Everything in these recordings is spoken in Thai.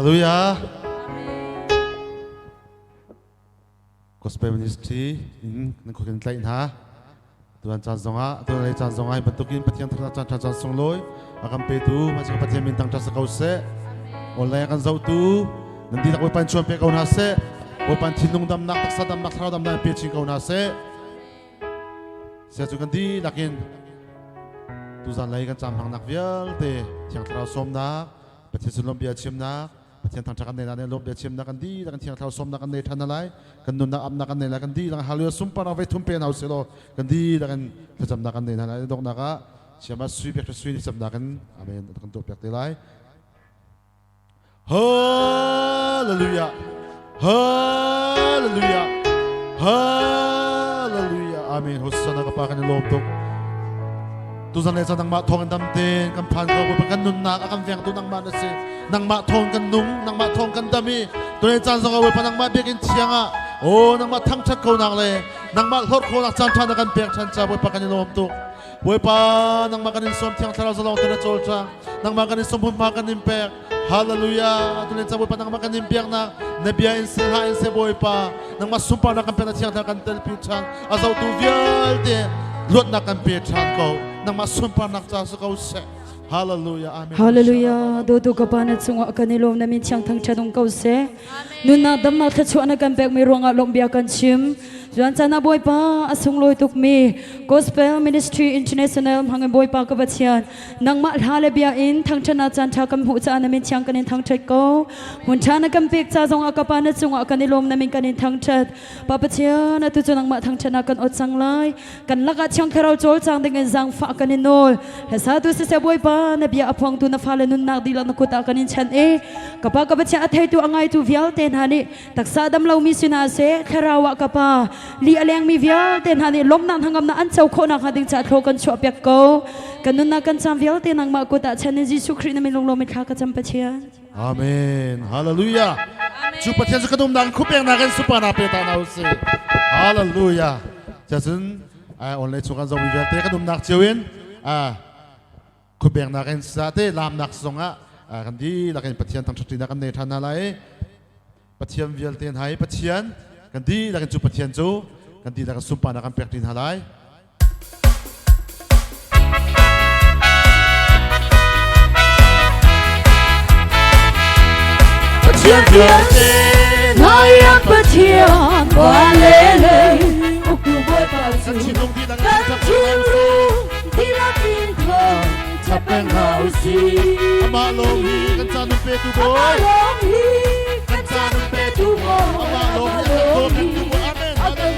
Hallelujah. Gospel ministry in nangkukin tlai na. Tuan chan zonga, tuan lei chan zonga bentukin patian chan song loi. Akan petu macam patian bintang chan sekause. Oleh akan zau tu nanti tak boleh pancuan pe kau nase. Boleh pancinung dam nak taksa dam nak sarau dam nak pe cing kau nase. Saya juga nanti lakin Tuzan lagi kan campang nak vial te tiang terau som nak, patian sulom biar cim nak, patian tang cakan nelan lom biar cim nak kan di, lakan tiang terau som nak kan ne tanah lai, kan nun nak am nak kan ne lakan di, lakan halu sumpah nak vetum pe nau selo, kan di lakan terjam nak kan ne tanah dok nak siapa sui biar sui terjam nak kan, amin lakan tu biar telai. Hallelujah, Hallelujah, Hallelujah, amin. Hosana kapakan lom tok. Tuzan lesa nang matong kan damten kan pan kau bukan nunak akan fiang tu nang mana se nang matong kan nung nang matong kan dami tu lesa nang kau bukan nang mat bikin cianga oh nang matang cat kau nang le nang mat hot kau nak cancan akan biak canca bukan kan lom tu bukan nang makan insom tiang terus salong terus colca nang makan insom pun makan impek haleluya tu lesa bukan nang makan impiak nang nebia inse ha inse bukan nang masumpa nak kan pernah tiang akan terpiucan asal tu vial de Lord nak kan piachan kau, nang masumpa nak jasa kau se. Hallelujah, amin. Hallelujah, dodo kapanat sunga kanilom na minchang tang chadong kau se. Nuna damal kachuan na kan pek may ruang along biakan chim. Juan sana boy pa asung loy tukmi Gospel Ministry International hangin boy pa kabatian nang mahlale biain tang chana chan thakam hu cha na min chang kanin thang chat ko hun chana kam pek cha zong akapana sunga kanilom na min kanin thang chat papatian na tu nang ma thang chana kan ot sang lai kan laka chang kharau chol chang dengan zang fa kanin nol hesa tu se boy pa na bia apang tu na fala nun nak dila na kuta kanin chan e kapa kabatian athai tu angai tu vial ten hani taksa dam lau misuna se kharawa kapa li aleng mi vial ten hani lom nan hangam na an chau kho na khading cha thlo kan chwa pyak ko kanun na kan cham vial ten ang ma ko ta chan ji sukri na min long lo mi kha ka cham pachia Amin. Hallelujah. Super tian suka dum dan kupeng na kan super na pe ta na se. Hallelujah. Jasun only sukan zo vial te ka dum nak chewin kupeng na kan sa te lam nak songa kan di lakan patian tang chutri na kan ne thana lai patian vial ten hai patian kan di lakan chu patian chu kan di lakan sumpa na kan pek tin halai patian vial ten hai patian wa le le uklu boy pa su kan chiru di la tin ko chapeng hausi amalongi kan chanum pe tu boy amalongi kan chanum pe tu boy amalongi kan tu boy amen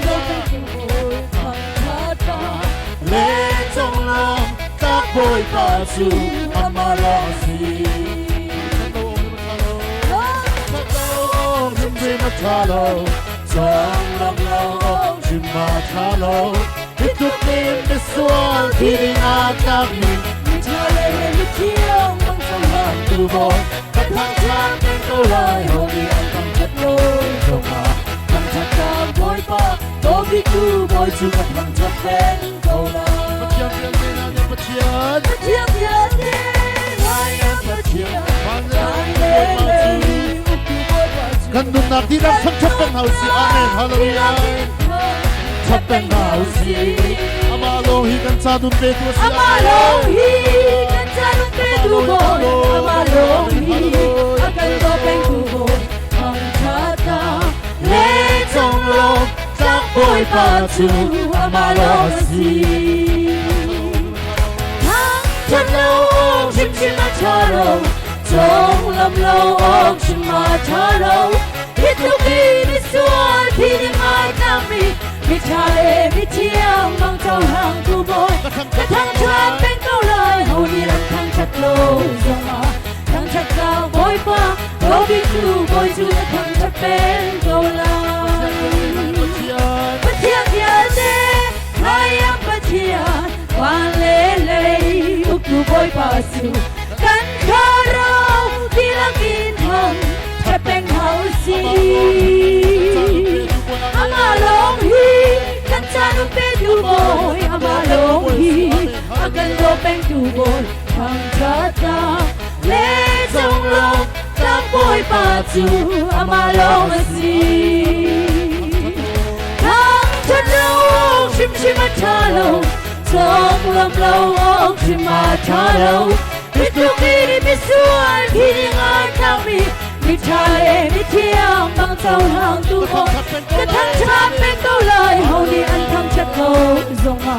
le chong long tak boy pa su amalongi Matalo, song long long, Matalo. It took me this one, feeling out of me. Mitale mitiyang mang salang Tubo, but I'm trying to go right. Holy ang kang chatlo Songa kang chatang boy pa Togi tu boy chu kang chateng kola Patian, patian, Patiang yate Hayang patiang Hayang kan nun nak di nak chapeng hausi, amen, hallelujah. Chapeng hausi, amalongi kan sadun petu si Amalongi kan sadun petu boy Amalongi akan topeng tu boy Ang chata le chong long Sak boy pacu amalongi Hang chan lo chim chim na charo Chong lam lo ong chim ma charo Itu kini sual pini mai kami Mitale mitiang mang tau hang tu boy Katang chat beng kau lai Hau ni lang kang chat lo zonga Kang chat kau boy pa Togi tu boy tu kang chat beng kau lai Patian tiade Hayang patian Wan lele Uklu boy pa su Kan karau Bilang inhang Chat beng hausi Amalongi kan chanum pe tu boy Amalongi akan topeng tu boy Kang chata le chong long tak boy pa จูอามาลงสีทั้งฉันรู้ชิมชาโลทองลำเราออกชิมาชาโลพิทุกีพิสวนที่งานทางมีทะเลมีเที่ยงบางเจ้าทางตู้บนกระทั่งฉันเป็นเกาเลยเฮาดีอันทั้งชัดโลส่งมา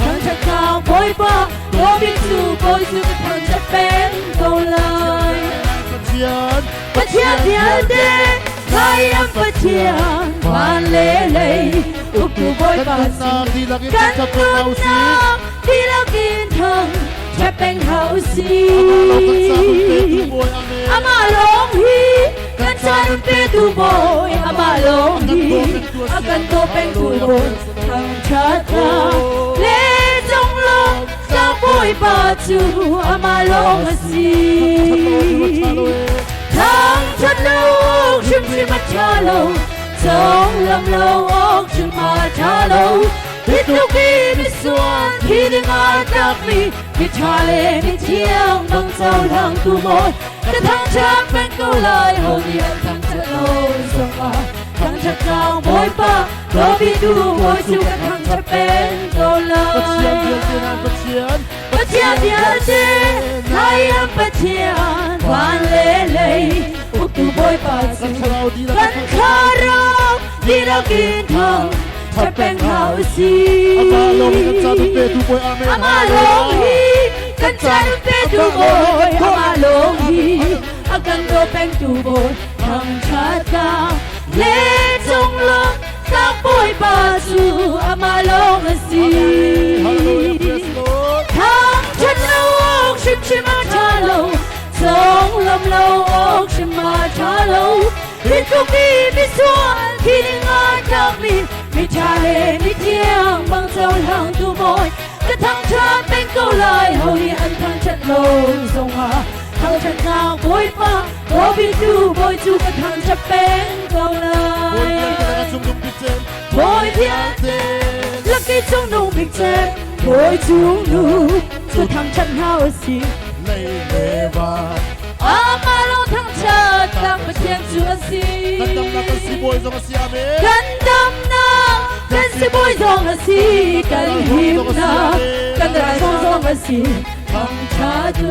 ทั้งชัดข่าวบอยบ้าโบบิสูกระทั่งชัดเป็นเกาเลยปัจเจียนเดียดเดใครอันปัจเจียนวันเล่เล่อุกบอยบ้าสีกันตุนน้ำที่เรากินทั้งชัดเป็นเฮาสีอามาลงฮีกันจันเป็นตูบอยอามาลงฮีอากันโตเป็นตูบอยทั้งชัดข่าวเล่จงลงสักบอยบ้าจูอามาลงสีทั้งฉันลูกชิมมาชาโลสองลำโลออกชิมมาชาโลพิทุกีพิสวนที่ดึงอาจากมีทะเลมีเที่ยงบางเจ้าทางตูบอยกระทั่งฉันเป็นเกาเลยโหเดียนทั้งฉันโลส่งมาทั้งฉันกลางบอยป้าโรบิดูบอยสู้กระทั่งฉันเป็นเกาเลยปัจเจียนเดียเจไทยอันปัจเจียนวันเล่เล่อุตุบอยป้าสู้กันคาราวดีเรากินทั้งฉันเป็นเขาสีอามาลงฮีกันจันเป็นตูบอยอามาลงฮีอากันโตเป็นตูบอยทั้งชาตาเล่จงลงสักบอยป้าสู้อามาลงสีทั้งฉันลูกชิมาชาโลสองลำเราออกชิมาชาโลพิทุกีพิสวนที่งานทางมีทะเลมีเที่ยงบางเจ้าทางตูบอยกระทั่งฉันเป็นเกาเลยเฮาดีอันทั้งฉันโลส่งมาทั้งฉันกลางบอยป้าโรบิดูบอยจูกระทั่งฉันเป็นเกาเลยบอยเพียงเต้ลักกี้จงนุ่งบิ๊กเจ็บบอยจูนุ่งจูทำฉันเฮาสิอามาลงทั้งชาติตั้งประเทศจัวสีกันดำน้ำกันสิบอยซองสีกันหิมน้ำกันดำซองสีทั้งชาดู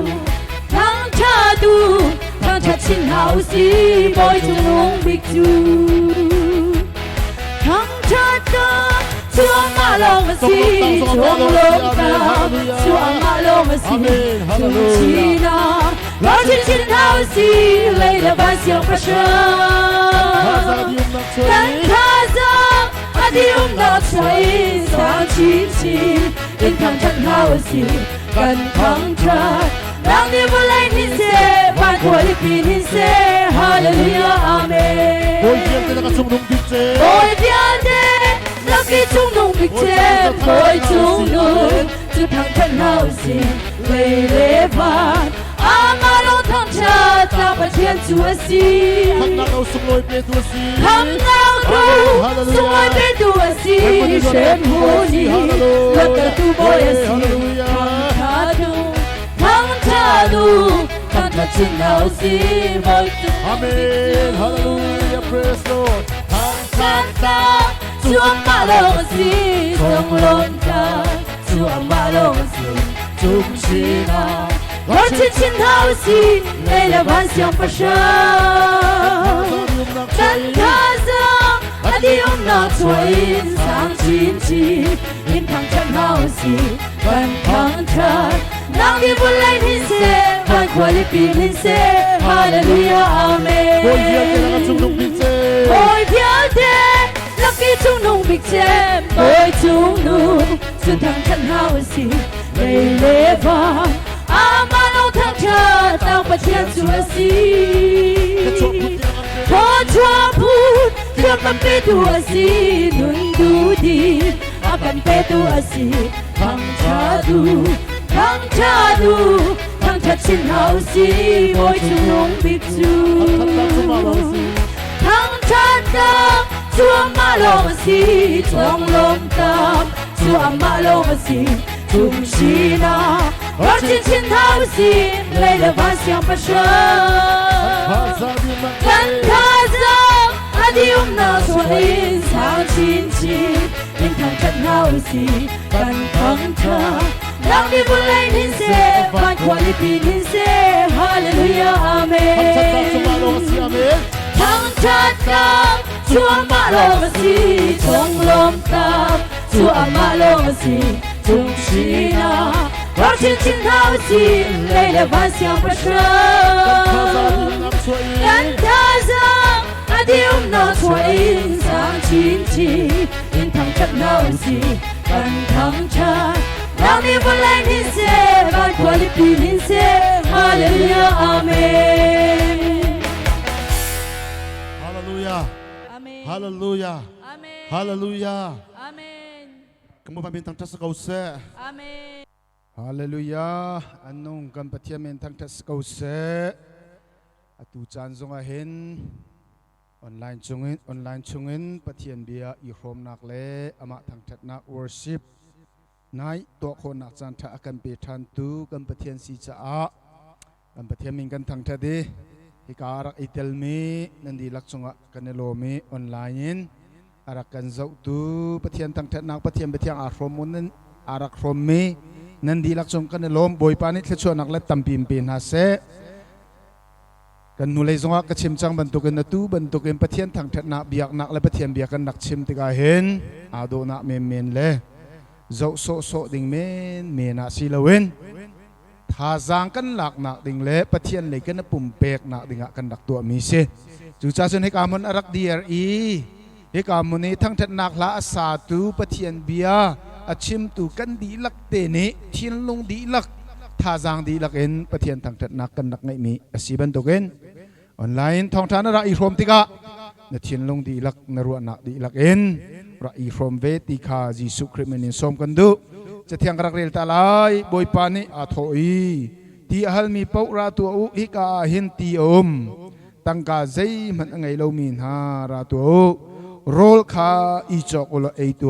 ทั้งชาชินเฮาสีบอยจูนุ่งบิ๊กจูทั้งชาดูชัวมาลงสีชัวลงตาชัวมาลงสีชัวชีนาเราชินเฮาสีเลยละบ้านเสียงประชากันท่าซังอาดิอุมนักใช้สาวชินเป็นทางฉันเฮาสีกันทั้งชาดังนี้บุไลนิเซบ้านควลิปีนิเซฮาเลลูยาอาเมนโอ้ยเดียเดลักกี้จงนุ่งบิ๊กเจ็บโอยจงนุ่งจุดทางฉันเฮาสีเลยเลบานอามาลงทั้งชาติตั้งประเทศจัวสีทำนางเอาสมลอยเป็นตัวสีทำนางดูสมลอยเป็นตัวสีเชนหูนีลักตูบอยสีทั้งชาดูทั้งชินเฮาสีบอยจูอาเมนฮาเลลูยา praise Lord ทั้งชาติชัวมาลงสีจงลงตาชัวมาลงสีจงชีนา我ชินเฮาสีในละบ้านเสียงประชากันท่าซังอดีอุมนักช่วยสร้างชินอินทางฉันเฮาสีกันทั้งชาตินางที่บุไลนิเซวันควลิปีนิเซฮาเลลูยาอาเมนโอ้ยเพียงเดลักกี้จงนุ่งบิ๊กเจ็บโอยจงนุ่งสุดทางฉันเฮาสีเลยเลบานอามาลงทั้งชาติตั้งประเทศจัวสีพอชัวพูดเพื่อมันเป็นตัวสีนุ่นดูดีอากันเป็นตัวสีทั้งชาดูทั้งชาชินเฮาสีบอยจงนุ่งบิ๊กจูทั้งชาดังชัวมาลงสีจงลงตามชัวมาลงสีจุมชีนา我轻轻掏心，泪的方向不舍。跟他走，阿弟我那所隐藏亲戚，隐藏着好戏，跟疼着，让你不累你些，反过你比你些，哈利路亚阿门。疼着的，主阿玛罗西，从龙的，主阿玛罗西，从西那。我轻轻掏心，泪的方向不舍。跟他走，阿弟我那所隐藏亲戚，隐藏着好戏，跟疼着，让你不累你些，反过你比你些，哈利路亚阿门。哈利路亚，哈利路亚，哈利路亚，阿门。Kamu pamintang tas kause. Amen. Hallelujah. Anong kan patiamen tang tas kause. Atu chan zonga hen online chungin patian bia I hrom nak le ama thang that nak worship. Nai to kho nak chan tha akan pe than tu kan patian si cha a. Kan patiamen kan thang tha de hikarak itel me nandi lak chunga kanelo me online arakan zau tu patian tang that nak patian betiang a hromun arak hrom me nandi lak chung kanelom boy panit thlechu nak le tampim pin ha se kan nulai zonga ka chim chang bantukin na tu bantukin patian thang that nak biak nak le patian biak kan nak chim tiga hen ado nak men le zau so ding men na silawen thazang kan lak nak ding le patian le kan pum pek nak ding kan dak tu mi se chu cha sun he kamon arak DRE he kamoni thang that nak la asa tu patian bia achim tu kan di lak te ne thin lung di lak thazang di lak en patian thang that nak kan dak ngai mi asiban token online thong thana ra I hrom tika na thin lung di lak na ru nak di lak en ra I hrom ve ti kha Jesu Christ men som kan du cha thiang rak rel ta lai boy pani a thoi ti hal mi pau ra tu u hi ka hin ti tangka zai man ngai lo min ha ra tu rol kha I chok ulo ei tu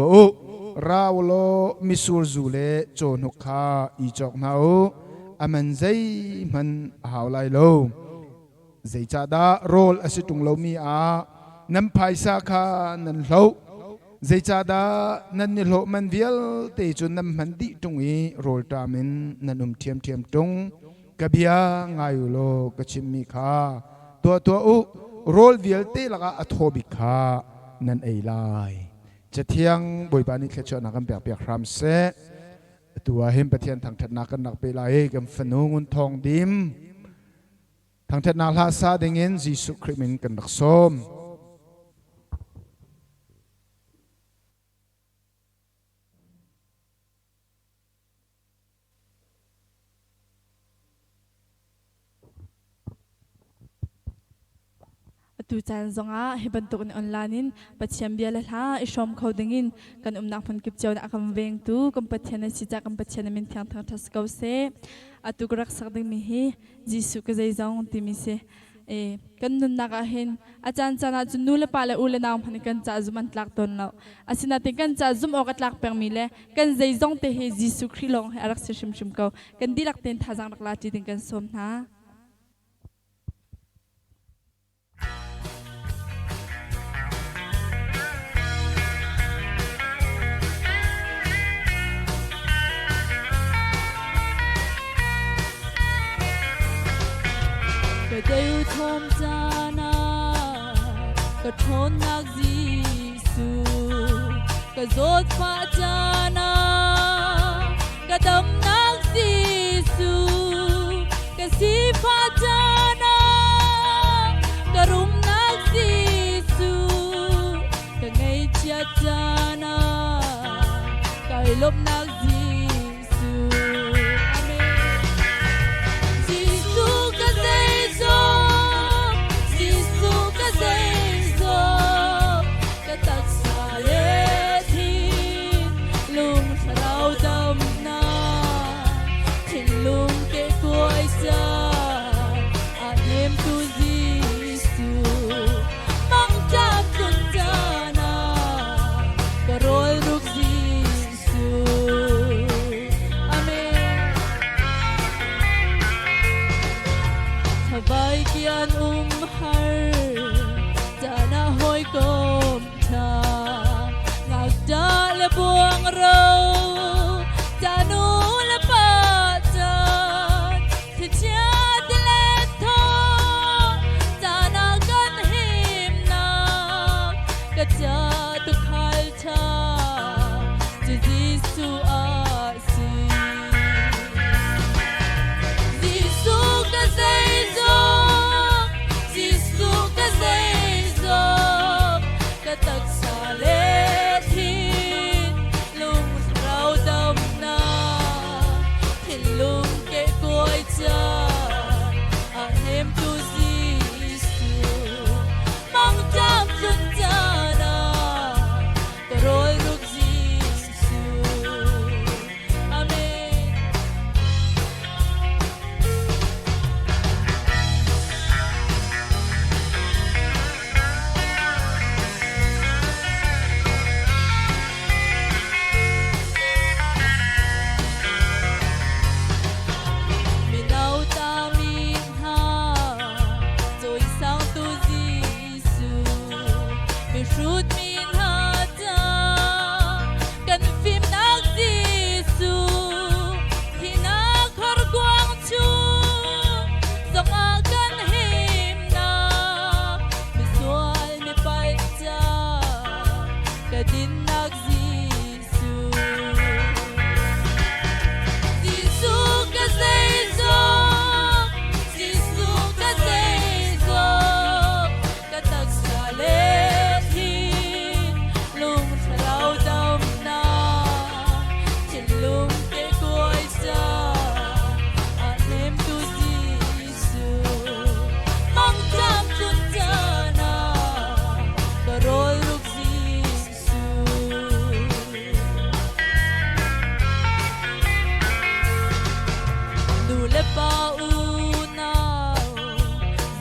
rawlo misur zule chonuk kha I chok nau aman zai man haulai lo zai cha da rol asitung lo mi a nam phaisa kha nan lo zai cha da nan ni lo man vial te chun nam man di tung I rol ta min nanum thiam tung kabia ngayu lo kachimi kha to u rol vial te laga athobi kha nan ei laiจะเที่ยงบอยปานิแค่ชวนนักกันเปียกครามเสตัวเห็นประเทศทางทัดนักกันนักไปไล่กันฝนุงุนทองดิมทางทัดนักลาซาเดงินจีสุคริมินกันนักส้ม tu chan zonga heban tok ni online pathiam bia la ha ishom khodingin kan nak phun kip chaw na kam veng tu kam pathian si cha kam pathian min thang thang thas kau se atu grak sak ding mi hi jisu ka zai zong ti mi se e kan nun na ka hin achan chana chu nula pala ula nam phani kan cha zuman tlak ton lo asina te kan cha zum okat lak per mi le kan zai zong te he jisu khrilong arak se shim shim kau kan dilak ten thazang rak la ti ding kan som na Kêu thom jana, ka thon nak Giêsu, ka zot pha jana, ka dam nak Giêsu, ka si pha jana, ka rum nak Giêsu, ka ngay chia jana, ka ilop nak Giêsu. Roy Ruk Giêsu bay kian har jana hoi kom cha ngak da le buang ro janu le pa cha thi cha de le tho jana kan him na ka cha tu khal cha ji Giêsu a si Giêsu ka dei zo Giêsu ka dei zo ka tak sa le thin lung rau dam na thin lung ke koi cha a hem tu Giêsu mong cham chun cha na ka roi ruk Giêsu amen Minau ta min ha Rồi sang tu Giêsu Mi rút min ha ta Kan phim nak Giêsu Thì nak har quang chu Dòng a kan him na Mi sual mi pai cha Ka din nak Giêsu Giêsu ka dei zo Giêsu ka dei zo ka tak sa le thin lung rau dam na chin lung ke koi cha a hem tu Giêsu mong cham chun cha na ka roi ruk Giêsu nu le pa u nao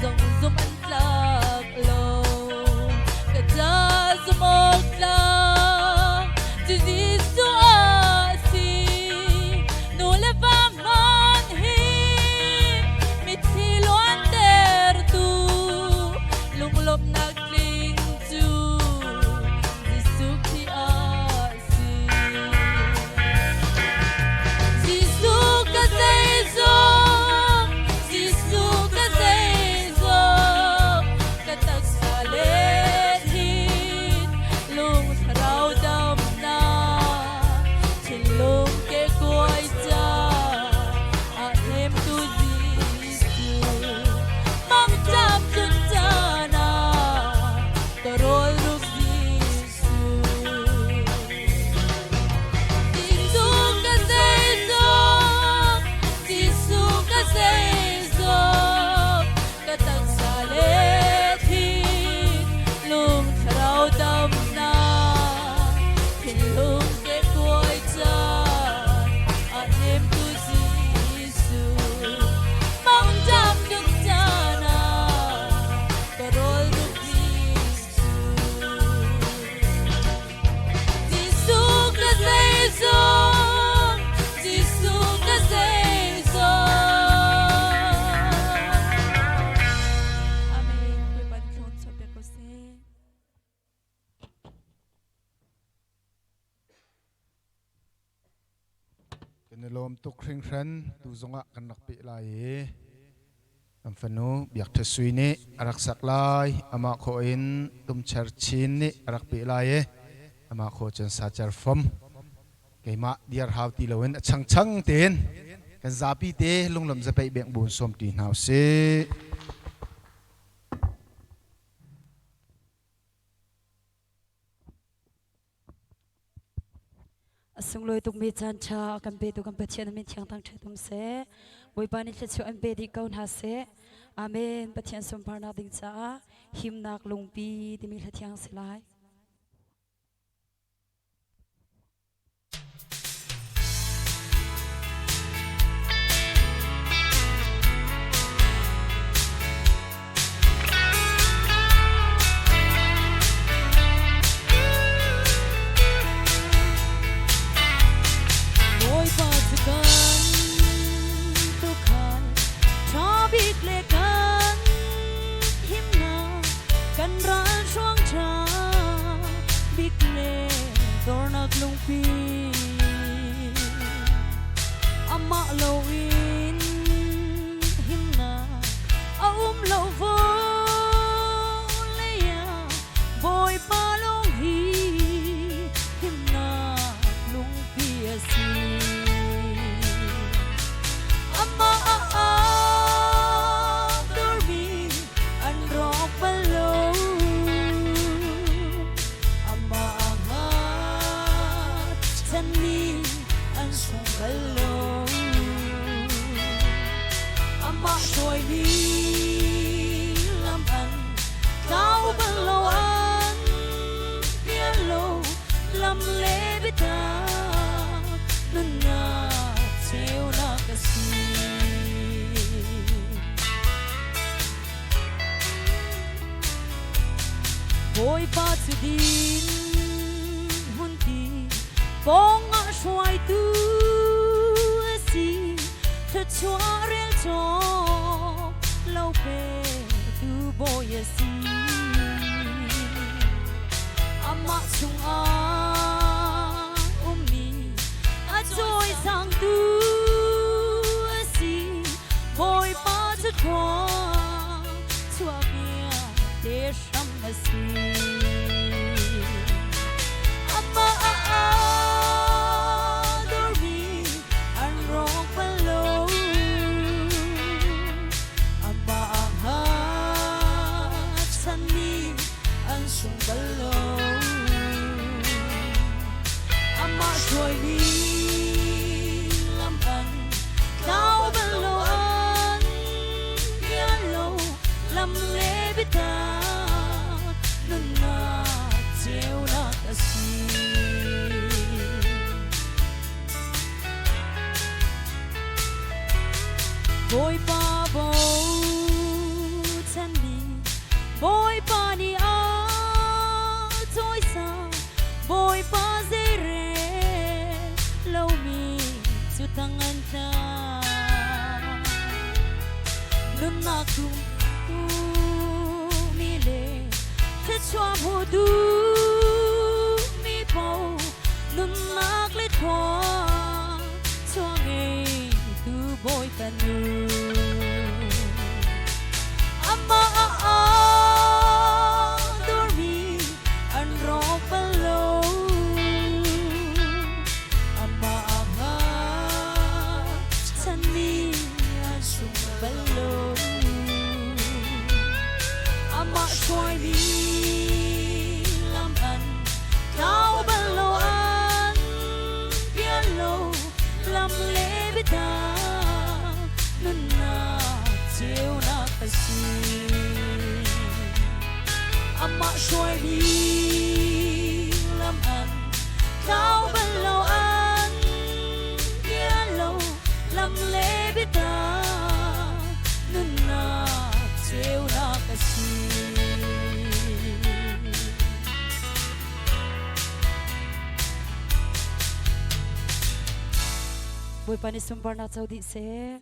zong zum an tlak lo ka cha zum ok la ji Giêsu a si nu le pa man hi mi thi loan ter tu lung lop nak ling chu Giêsu ki a si Giêsu ka dei zo Giêsu ka dei zo ka tak sa le thin lung rau dam na chin lung ke koi cha a hem tu Giêsu mong cham chun cha na ka roi ruk Giêsu Giêsu ka dei zo Giêsu ka dei zo ka tak sa le thin lung rau dam na thin lung ke koi cha a hem tu Giêsu mong cham chun cha na ka roi ruk Giêsu Giêsu ka dei zo Giêsu ka dei zo Amen Quy ban thon cho bé cô se kan lom tu khring khan tu zonga kan nak pi lai am fanu biak the sui ni arak sak lai ama kho in tum char chin ni arak pi lai ama kho chen sa char fom keima diar haw ti lowen chang chang ten kan zapi te lunglom za pai beng bun som ti naw se asung loi tuk mi chan cha kan pe tu kan pe chen mi thiang tang thum se boi pa ni chu an pe di kaun ha se amen pathian som parna ding cha him nak lung pi ti mi la thiang se lai Bôi pa tu kan, ta bit le kan. nak lung pi ama lo in him na lo vo le ya boy pa long hi him na lung pi asi ama dormi an rock palo ama chani an song palo ama soi đi làm ăn cao bằng lâu ăn bia lâu làm lễ với ta nun na treo na kasi boy pa tu din hun ti bong a shwai tu asi thật chua rel cho lâu pe tu boy asi ama chung a umi a joy sang tu asi boy pa tu chua chua bia de sham asi ama dormi an rong palo ama chani an sung palo ama soi đi làm ăn cao bằng lâu ăn bia lâu làm lễ với ta nun na treo na kasi boy pa bo chani boy pa ni a toy sa boy pa zere lâu mi chu tangan ta nun na kum tu mi le te chua ho du mi po nun nak le thwa chua nge tu boy pa nu ama dormi an rock palo ama chani an sung palo ama soi đi làm ăn cao bằng lâu ăn bia lâu làm lễ với ta nun na treo na kasi ama soi đi làm ăn cao bằng lâu ăn bia lâu làm lễ với ta nun na treo na kasi boy pani sumpar na chaudi se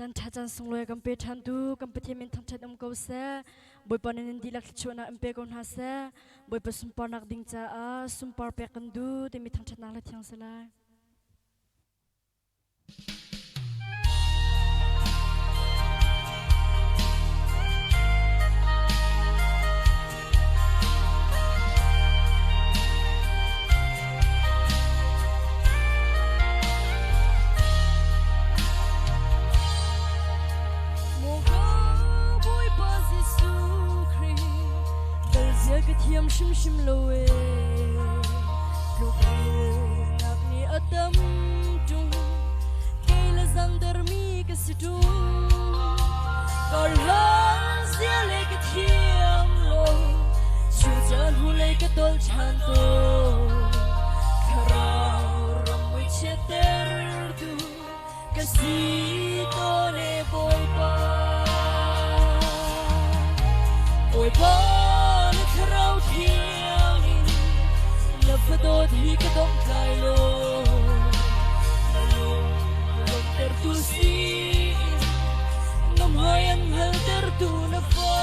chan tha chan sung loi kam pe than tu kam pe themin thang chat ko se boy panin dilak chona ampe kon ha se boy pa sumpar nak ding cha a sumpar pe kan du te mi thang chat na la thyang sala thiam shim shim loe lục nak ni a fadot hi ka dom kai lo lom ter tu si nom hayan hal ter tu na fa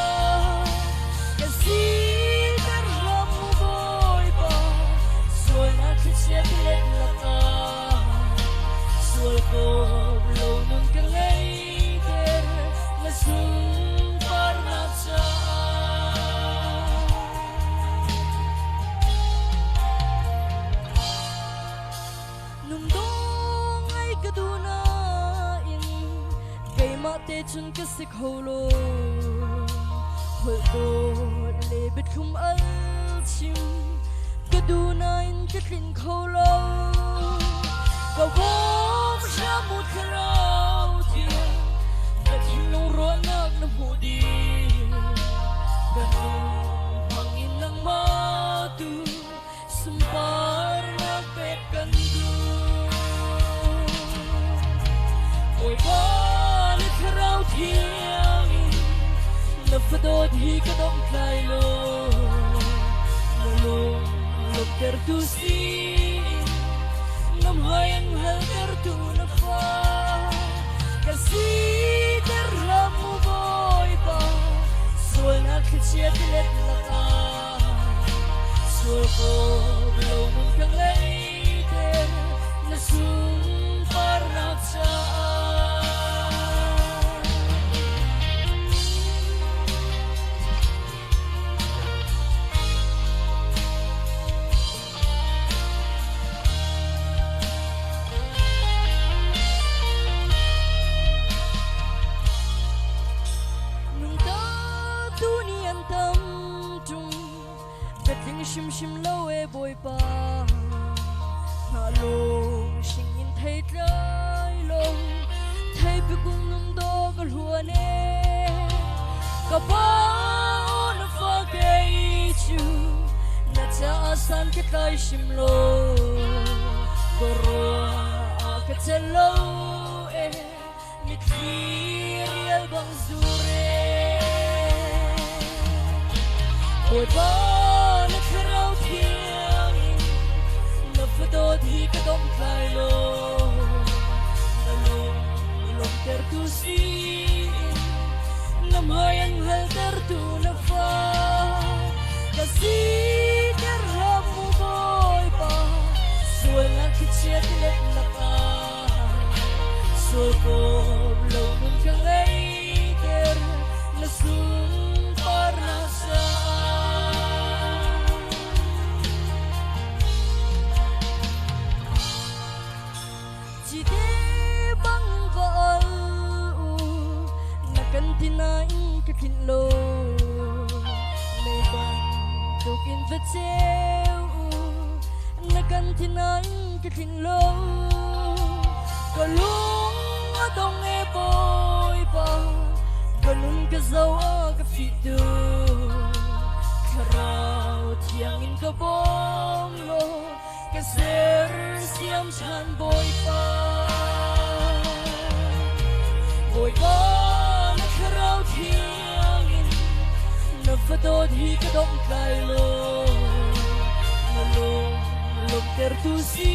kasi ter ram mo boy pa soy na kichet let la ka soy ko lo nung ka ngay ter na sung par na cha nung dong ay kaduna in kay mate chun ka sik holo hol ko lebet kum al chim kaduna in katlin kholo ka wom sha mut kharau tia katlin nong ro nak na hudi kanong hangin lang matu sumpar na pet kandu oi ba ni kharau thiang na fadot hi ka dom kai lo lo lom ter tu si nam hayan hal ter tu na fa kasi ter ram mo boy pa soy na kichet let la ka soy ko lo nung ka ngay ter na sung par na cha shim shim lo e boy pa na long sing in thai trai long thai pe kum num do ka lua ne ka pa na fa ke chu na cha san ke tai shim lo ko ro a ka chelo e mi kriel bang zure boy pa na kharau thiang na fadot hi ka dom kai lo na lom ter tu si nam hayan hal ter tu na fa kasi ter ram mo boy pa soy na kichet let la ka soy ko lo nung ka ngay ter na sung par na sa tinaing kakinlo may ban tukin vatsew nakan tinaing kakinlo kalung adong e boy pa ganun ka zawa ka fito karao tiangin ka bomlo kaser siyam chan boy pa kharau thiang na fadot hi ka dom kai lo na lom ter tu si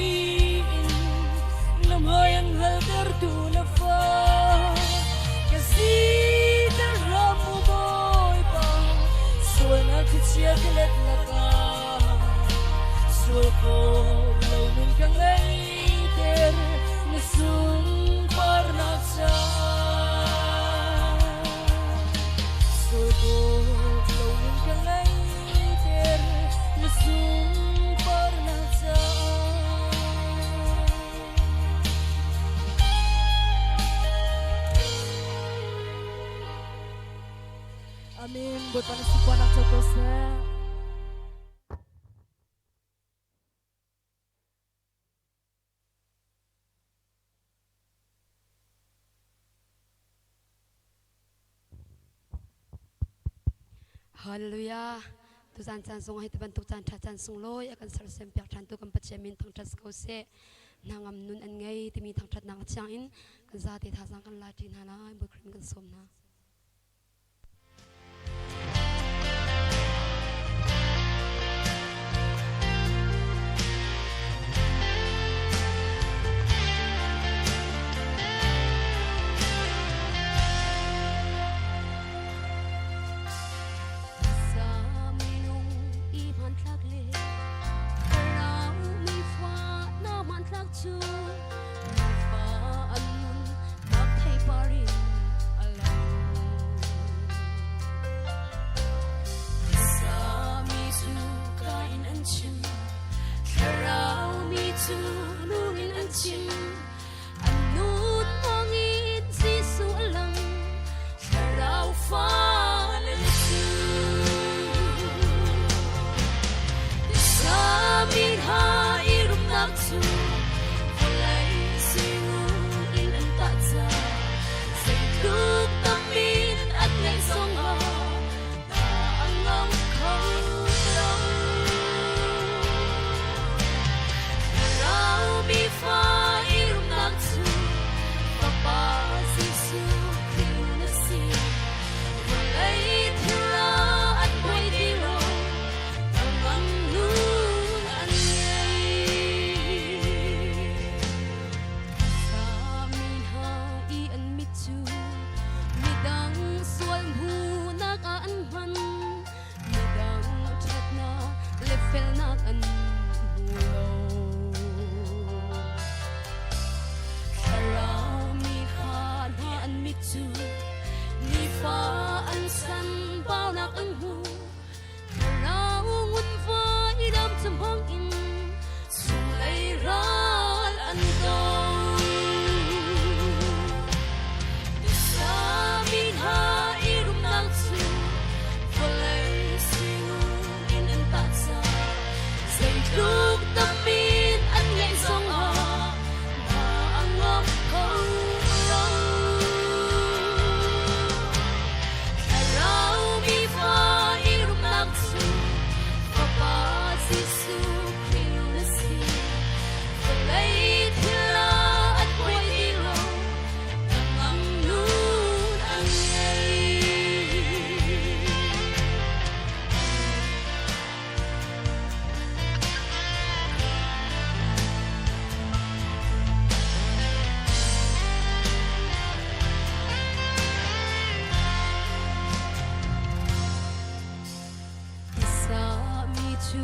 nam hayan hal ter tu na fa kasi ter ram mo boy pa soy na kichet let la ka soy ko lo nung ka ngay ter na sung par na cha soy ko lo nung ka ngay ter na sung par na cha amin buat panasipan ang cokose Hallelujah. Tu zan chan song hai tu ban tu chan tha chan song loi akan sar sem pyak than tu kam pachemin thang thas ko se nangam nun an ngai ti mi thang that nang chang in kan za ti tha sang kan la tin hala bu krim kan som na chu lungin an chim an nun mongin Giêsu alang rau fa lên chu sa min ha irum nak chu lai singu in an ta cha say lúc tâm min an ngày song ha ta angam khâu lâu rau mi fa irum nak chu papa Giêsu kêu na si lai thira an boy di ro ang nun an sa min ha I an mit chu midang sual hu nak an man midang chat na lefel nak an hulo Karao mi ha na an mit chu ni fa an san bao nak an hu Karao ngun va idam cham hong in sung lai ral an gao sa min ha irum nak chu volay singu in an ta cha say lúc tâm min an ngày song ha na angam khâu lâu Karao mi fa irum nak chu papa Giêsu kêu na si volay thila an boy di ro ang nun ang sa mi chu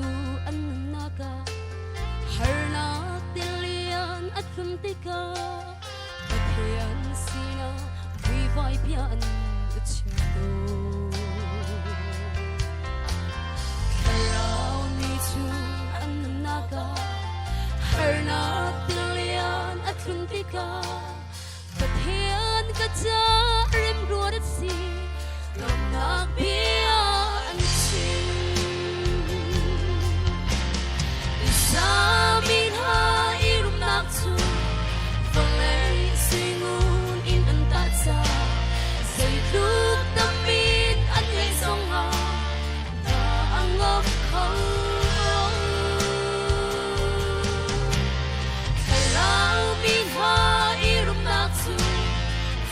an naga har nak tilian at kumtika pathian sina vi vai pian chendo Karao mi chu an naga har nak tilian at kumtika pathian ka cha rim ruat at si lom nak pian chin sa min ha irum nak chu volay singun in an ta cha say lúc tâm min an ngày song ha na angam khâu lâu Karao min ha irum nak chu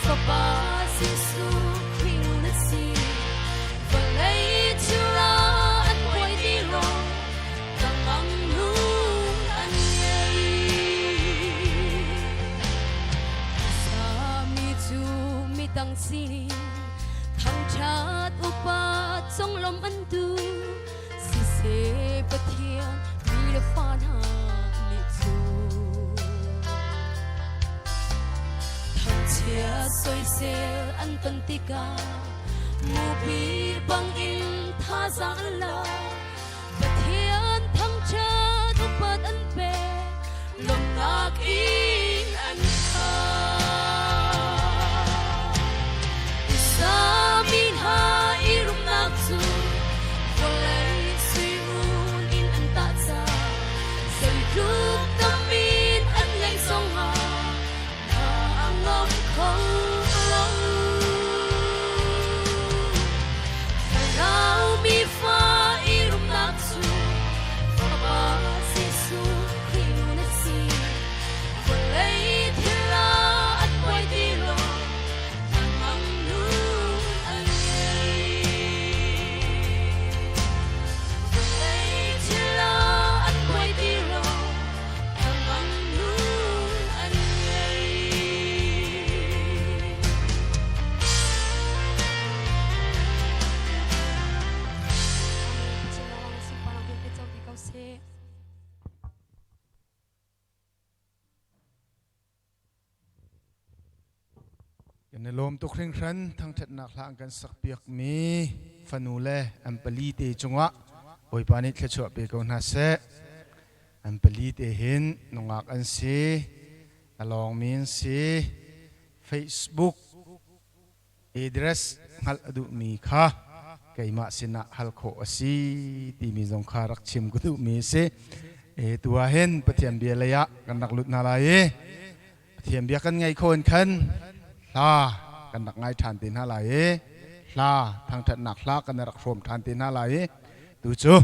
papa Giêsu kêu na si volay thira an boy di ro ang nun an sa mi chu mi tang sinin thang chat upat song lom an tu si se pathian mi le fan ha ni chu thang chia soi sel an tan tika mu pi bang in tha za la pathian thang chat upat an pe lom nak in an kha sa min ha irum nak chu volay singun in an ta cha say lúc tâm min an ngày song ha na angam khâu lâu Karao mi fa irum nak chu papa Giêsu kêu na si volay thila an boy di ro ang nun an volay thila an boy di ro ang nun anกันในลมตุกเร่งครันทั้งทัดนักลางกันสักเปียกมีฟันูเลอัมปลีเตจงวะโอยปานิทเลชัวเปกองนาเซ อันผลิตเห็นนงอักอันสีตลองมีนสี Facebook address ฮัลดูมีค่ะไก่มาสินะฮัลโคอสีที่มีจงคารักชิมกุดูมีสีตัวเห็นปะเทียมเบียระยะกันนักลุดนาลายปะเทียมเบียกันไงคนขันลากันนักไงทานตินฮาลายลาทางถัดหนักลากันนักโฟมทานตินฮาลายดูจู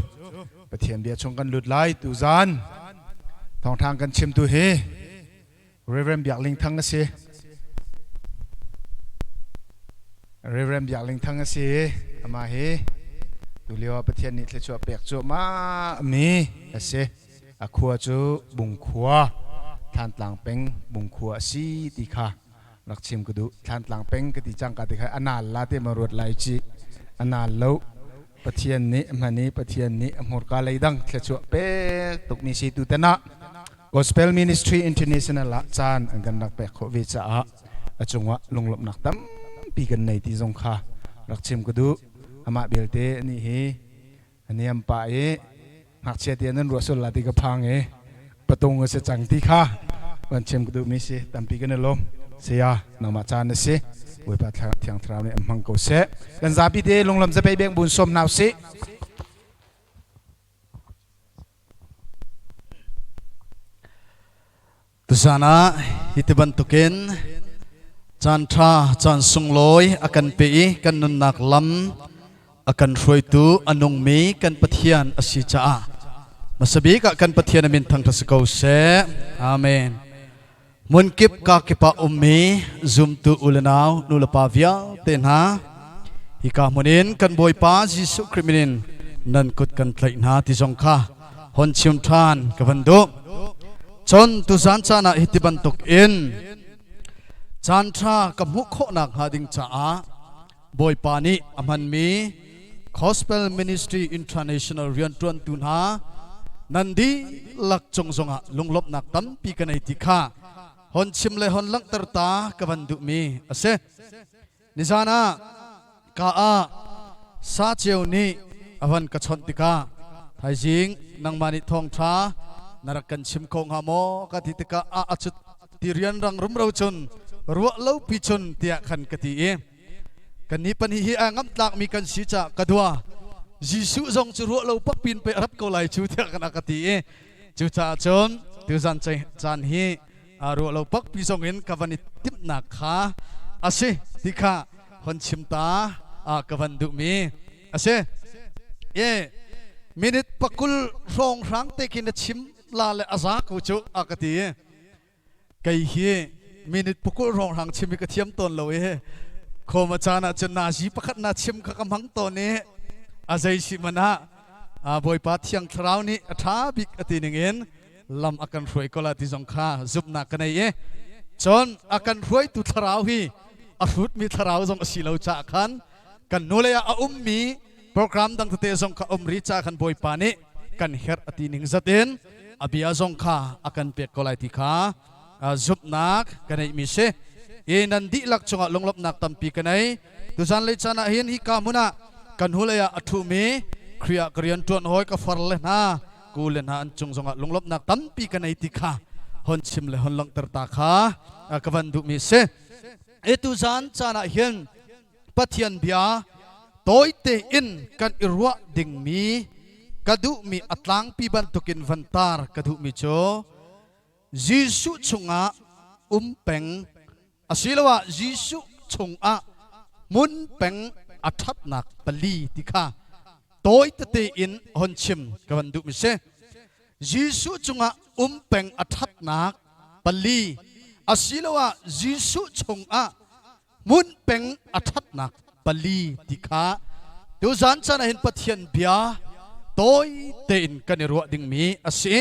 ปะเทียมเบียชงกันลุดไล่ตูจานทองทางกันชิมตัวเฮเรเวรมอยากลิงทั้งกันสิเรเวรมอยากลิงทั้งกันสิอามาเฮดูเลี้ยวปะเทียนนี่เลยชัวเปียกชัวมามีกันสิอาขัวจูบุงขัวทานต่างเป็งบุงขัวสีติค่ะรักชิมก็ดูทานต่างเป็งก็ติจังกันติค่ะอนาลลาเตมารวดไลจีอนาลเลวปะเทียนนี้มันนี้ปะเทียนนี้หมดกาเลยดังเลยชัวเปียกตุกมีสีตุเตนะGospel Ministry International ละจานอันกันนักแปลโควิดจ้าอาจงวะลงหลบหนักตั้มปีกันในที่สงขารักชิมก็ดูอามาเบลเตนี่เฮอันนี้อัมปะหักเชียเตียนนั้นรัวสุดละที่กระพังประตูเงาเสจังที่ข้าวันชิมก็ดูมิสิตั้มปีกันในลมเสียนำมาจานนี่สิไว้ปัดเที่ยงทราวนี่มังกูเสกันซาปีเตลงลำจะไปเบี่ยงบุญสมนาวสิตุสานะฮิตบันตุกินจันทราจันสุงลอยอากันปีกันนุนนักลำอากันรวยตูอนุงมีกันปะเทียนอสิจ้ามาสบีกกันปะเทียนมินทังทัศกาวเสอาเมนมุนกิบกากิปะอุมมีซุมตูอุลนาวนุลปาวิยาเตนหาฮิกามุนินกันบอยปาจิสุคริมินินนันกุดกันไตนาติจงคาฮอนชิมทานกันดูจนตุสันชานะฮิติบันตุกอินจันทรากับมุขโคนักหาดิงจ้าบอยปานีอมันมี Gospel Ministry International เรียนตรวนตุนหานันดีลักจงจงะลงลบนักตั้มปีกันไอติข้าฮอนชิมเลฮอนลังตรตากับวันดุมีอาเซนิจานะกาอาซาเจียวนี้อวันกระชอนติกาไทยจิงนังมานิทองทรานารักกันชิมคงหามอกติตกาอาจุดที่เรียนรังรุมเราชนรัวเล่าพิชนเตียขันกติเอกันนี้ปัญหางับหลักมีกันสิจะกระดัวยิสุจงจะรัวเล่าปักปินไปรับก็ไหลชูเตียกันกติเอจูจ่าชนตัวจันใจจันฮีรัวเล่าปักพิจงเห็นกับวันนี้ติบหนักขาอาเซติข้าคนชิมตากับวันดุมีอาเซมินิตปักกุลรองรังเตกินชิมลาเลอาซากูจูอากติไก่เฮมินิตปุกุรองหังชิมกระเทียมต้นเลยโคมาจานะจนนาจีปะขัดนาชิมกะกำหังต้นนี้อาศัยชิมนะบอยปาเทียงทราวนี้ท้าบิกอติหนึ่งเอ็นลำอากันรวยก็ลาที่สงขาจุบนักกันไอ้จนอากันรวยตุทราวฮีอาฟุตมีทราวจงสิเลวจากขันกันโนเลยอามีโปรแกรมดังเตะจงข้าริจากขันบอยปานี้กันเฮร์อติหนึ่งจัดเอ็นอภิอาจงข้าอากันเปียกก็ลาที่ข้าจุบนักกันไอ้มิเช่นันดีลักจงลงลบนักตั้มปีกันไอ้ตุสันเลยชนะเห็นฮิกามุนะกันหุเลยอัตุมีเครียกเรียนจวนหอยกับฟาร์เลนะกูเลนะอันจงลงลบนักตั้มปีกันไอ้ติข้าฮอนชิมเลยฮอนลังตรตาข้ากวันดุมิเช่ตุสันชนะเห็นปัทยันเบียโตยเตอินกันอิรัวดิ่งมีกระดูมีอัตลังปีบันตุกินวันตาร์กระดูมีโจยิสุชงะเป็งอาศิลวะยิสุชงะมุนเป็งอัฐนักปลีติข้าโตยเตอินฮอนชิมกับวันดุมิเซยิสุชงะเป็งอัฐนักปลีอาศิลวะยิสุชงะมุนเป็งอัฐนักปลีติข้าดูจันทร์เห็นปะเทียนเบียโตยเตอินกันรัวดิ่งมีอาศิ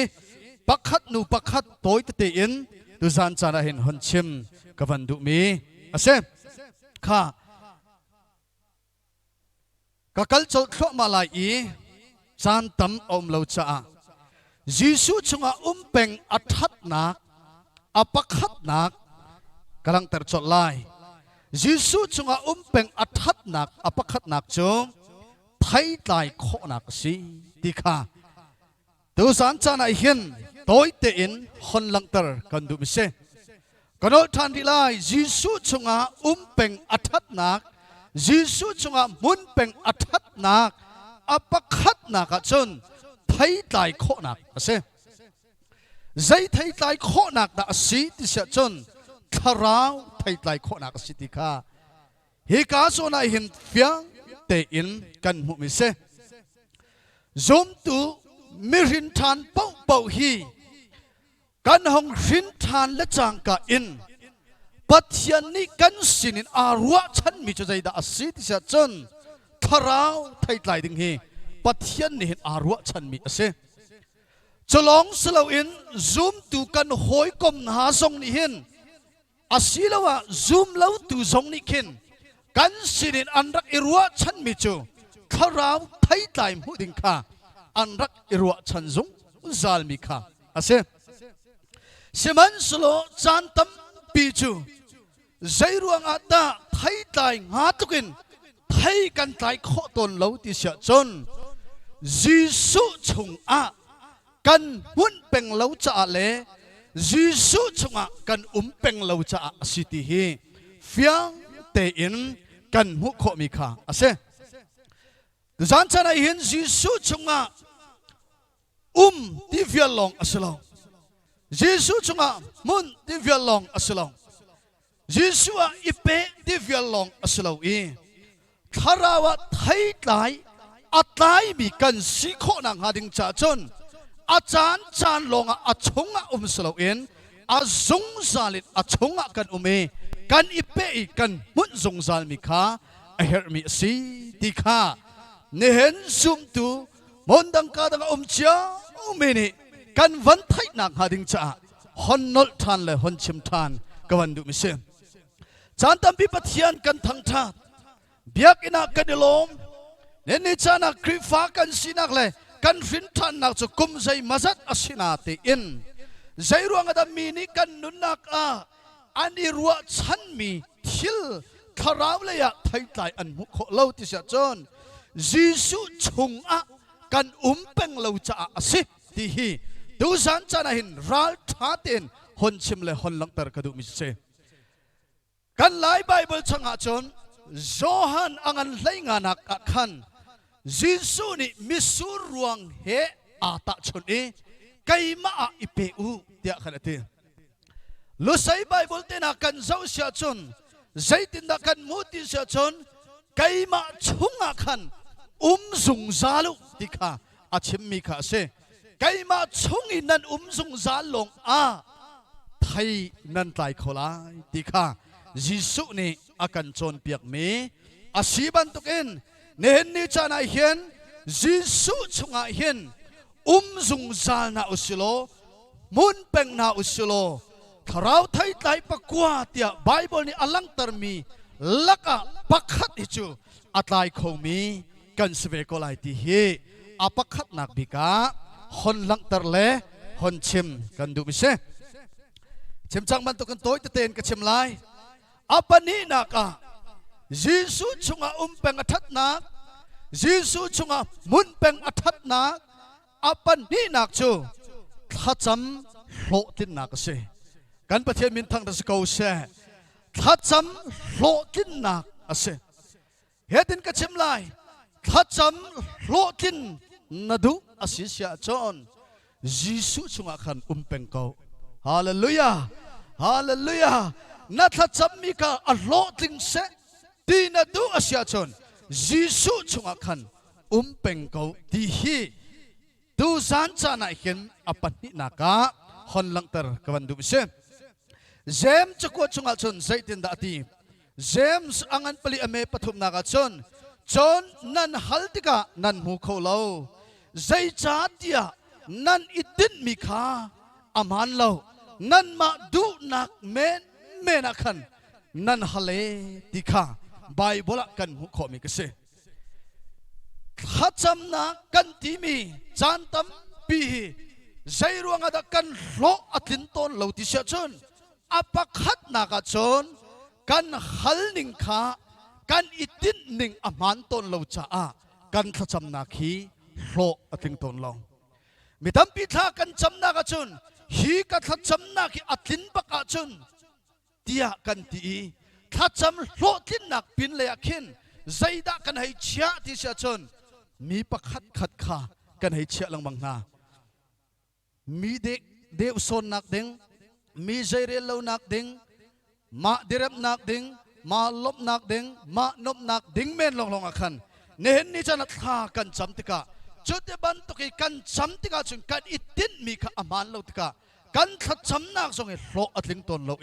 ปักขัดนูปักขัดโตยเตอินดูจันทร์เห็นฮอนชิมกับวันดุมีอาเซข้ากะกัลโจทย์มาลายอีจันตัมอมเลวจ้ายิสุชงะเป็งอัฐนักอปักขัดนักกำลังเตอร์จดลายยิสุชงะเป็งอัฐนักอปักขัดนักจงไทยไตโคนักสิติข้าดูจันทร์เห็น toy te in hon lang tar kan du mi se kanol than di lai Jesu chunga peng athat nak Jesu chunga mun peng athat nak apakhat nak ka chon thai tlai kho nak ase zai thai tlai kho nak da si ti se chon tharau thai tlai kho nak si ti kha hi ka so na hin fiang te in kan mu mi se zoom tu mirin than pau pau hi kan hong rin than le chang ka in pathian ni kan sinin arwa chan mi chu zai da si ti se chon tharau thai tlai ding hi pathian ni hin arwa chan mi ase cholong selo in zoom tu kan hoi kom na song ni hin asilawa zoom lo tu song ni khin kan sinin anrak irwa chan mi chu tharau thai tlai mu ding kha anrak irwa chan zung zal mi kha ase siman slo chan tam pi chu zairuang ata thai tlai nga tukin thai kan tlai kho ton lo ti sia chon Jesu chung a kan hun peng lo cha le Jesu chunga kan peng lo cha siti hi fiang te in kan mu kho mi kha ase tu zan chana hin Jesu chunga ti vial long aslo Jesu chunga mun ti vial long aslo Jesu a ipe ti vial long aslo i tharawa thai tlai atlai mi kan si kho nang hading cha chon achan chan longa achunga slo in azung zalit achunga kan kan ipe kan mun zung zal mi kha a her mi si ti kha nehen sum tu mondang ka dang chia umeni kan van thai nak hading cha honnol than le hon chim than kawan du mi se chan tam pi pathian kan thang tha biak ina kadilom nen ni chana krifa kan sinak le kan fin than nak chu kum zai mazat asina te in zairuang ada mini kan nunak a ani ruwa chan mi thil tharau le ya thai tlai an mu kho lo ti sia chon Jesu chung a kan peng lo cha ase ti hi tu san chana hin ral tha ten hon chim le hon lang tar kadu mi se kan lai bible changa chon Johan angan lainga nak khan Jesu ni misur ruang he ata chon e kaima a ipe u dia khanate lo sai bible te na kan zau sia chon zaitin da kan muti sia chon kaima chunga khan zung zalu dikha achim mi kha se kaima chungi nan zung zalong a thai nan tlai kholai dikha Jesu ni akan chon piak me asiban tukin nehen ni chana hian Jesu chunga hian zung zal na usilo mun peng na usilo tharau thai tlai pakwa tia bible ni alang tarmi laka pakhat hichu atlai khomi kan sve ko lai ti hi apakhat nak bika hon lang tar le hon chim kan du mi se chim chang man to kan toy te ten ka chim lai apani naka Jesu chunga peng athat nak Jesu chunga mun peng athat nak apani nak chu thacham hlo tin nak se kan pathian min thang da ko se thacham hlo tin nak ase hedin ka chim lai thacham hlo tin nadu asisia chon Jesu chunga khan peng ko hallelujah hallelujah na thacham mi ka a hlo ting se ti nadu asia chon Jesu chunga khan peng ko ti hi tu san chana hin apani naka hon lang tar kawan du se James chakwa chunga chon zaitin da ti James angan pali ame pathum naka chon chon nan haltika nan mu kholo zai cha tia nan itin mi kha aman lo nan ma du nak men akhan nan hale tikha bible kan mu kho mi kase khacham na kan ti mi chantam pi zai ruanga da kan lo atlin ton lo ti sha chon apakhat na ka chon kan hal ning kha kan itin ning aman ton lo cha a kan khacham na khi lo ating ton lo มีตั้มพิธากันจำนักจุนฮีกัดจำนักอัดลินบักจุนเดียกันตีถ้าจำโลทินนักปินเลยขินใจดักกันให้เชียที่เชียจุนมีประคัดขัดขากันให้เชียลังบังนามีเด็กเดวโซนนักเด้งมีใจเรียนเลวนักเด้งมาเดรับนักเด้งมาลบนักเด้งมานบนักเด้งเมนลงอาคันเนเห็นนี่จะนัดหากันจำติกาจุดเดบันตุกิกันจำติกาจุนกันอิดดินมีข้าอามันเลวติกากันทัดจำนักทรงเอโลอัดลิงตนเลว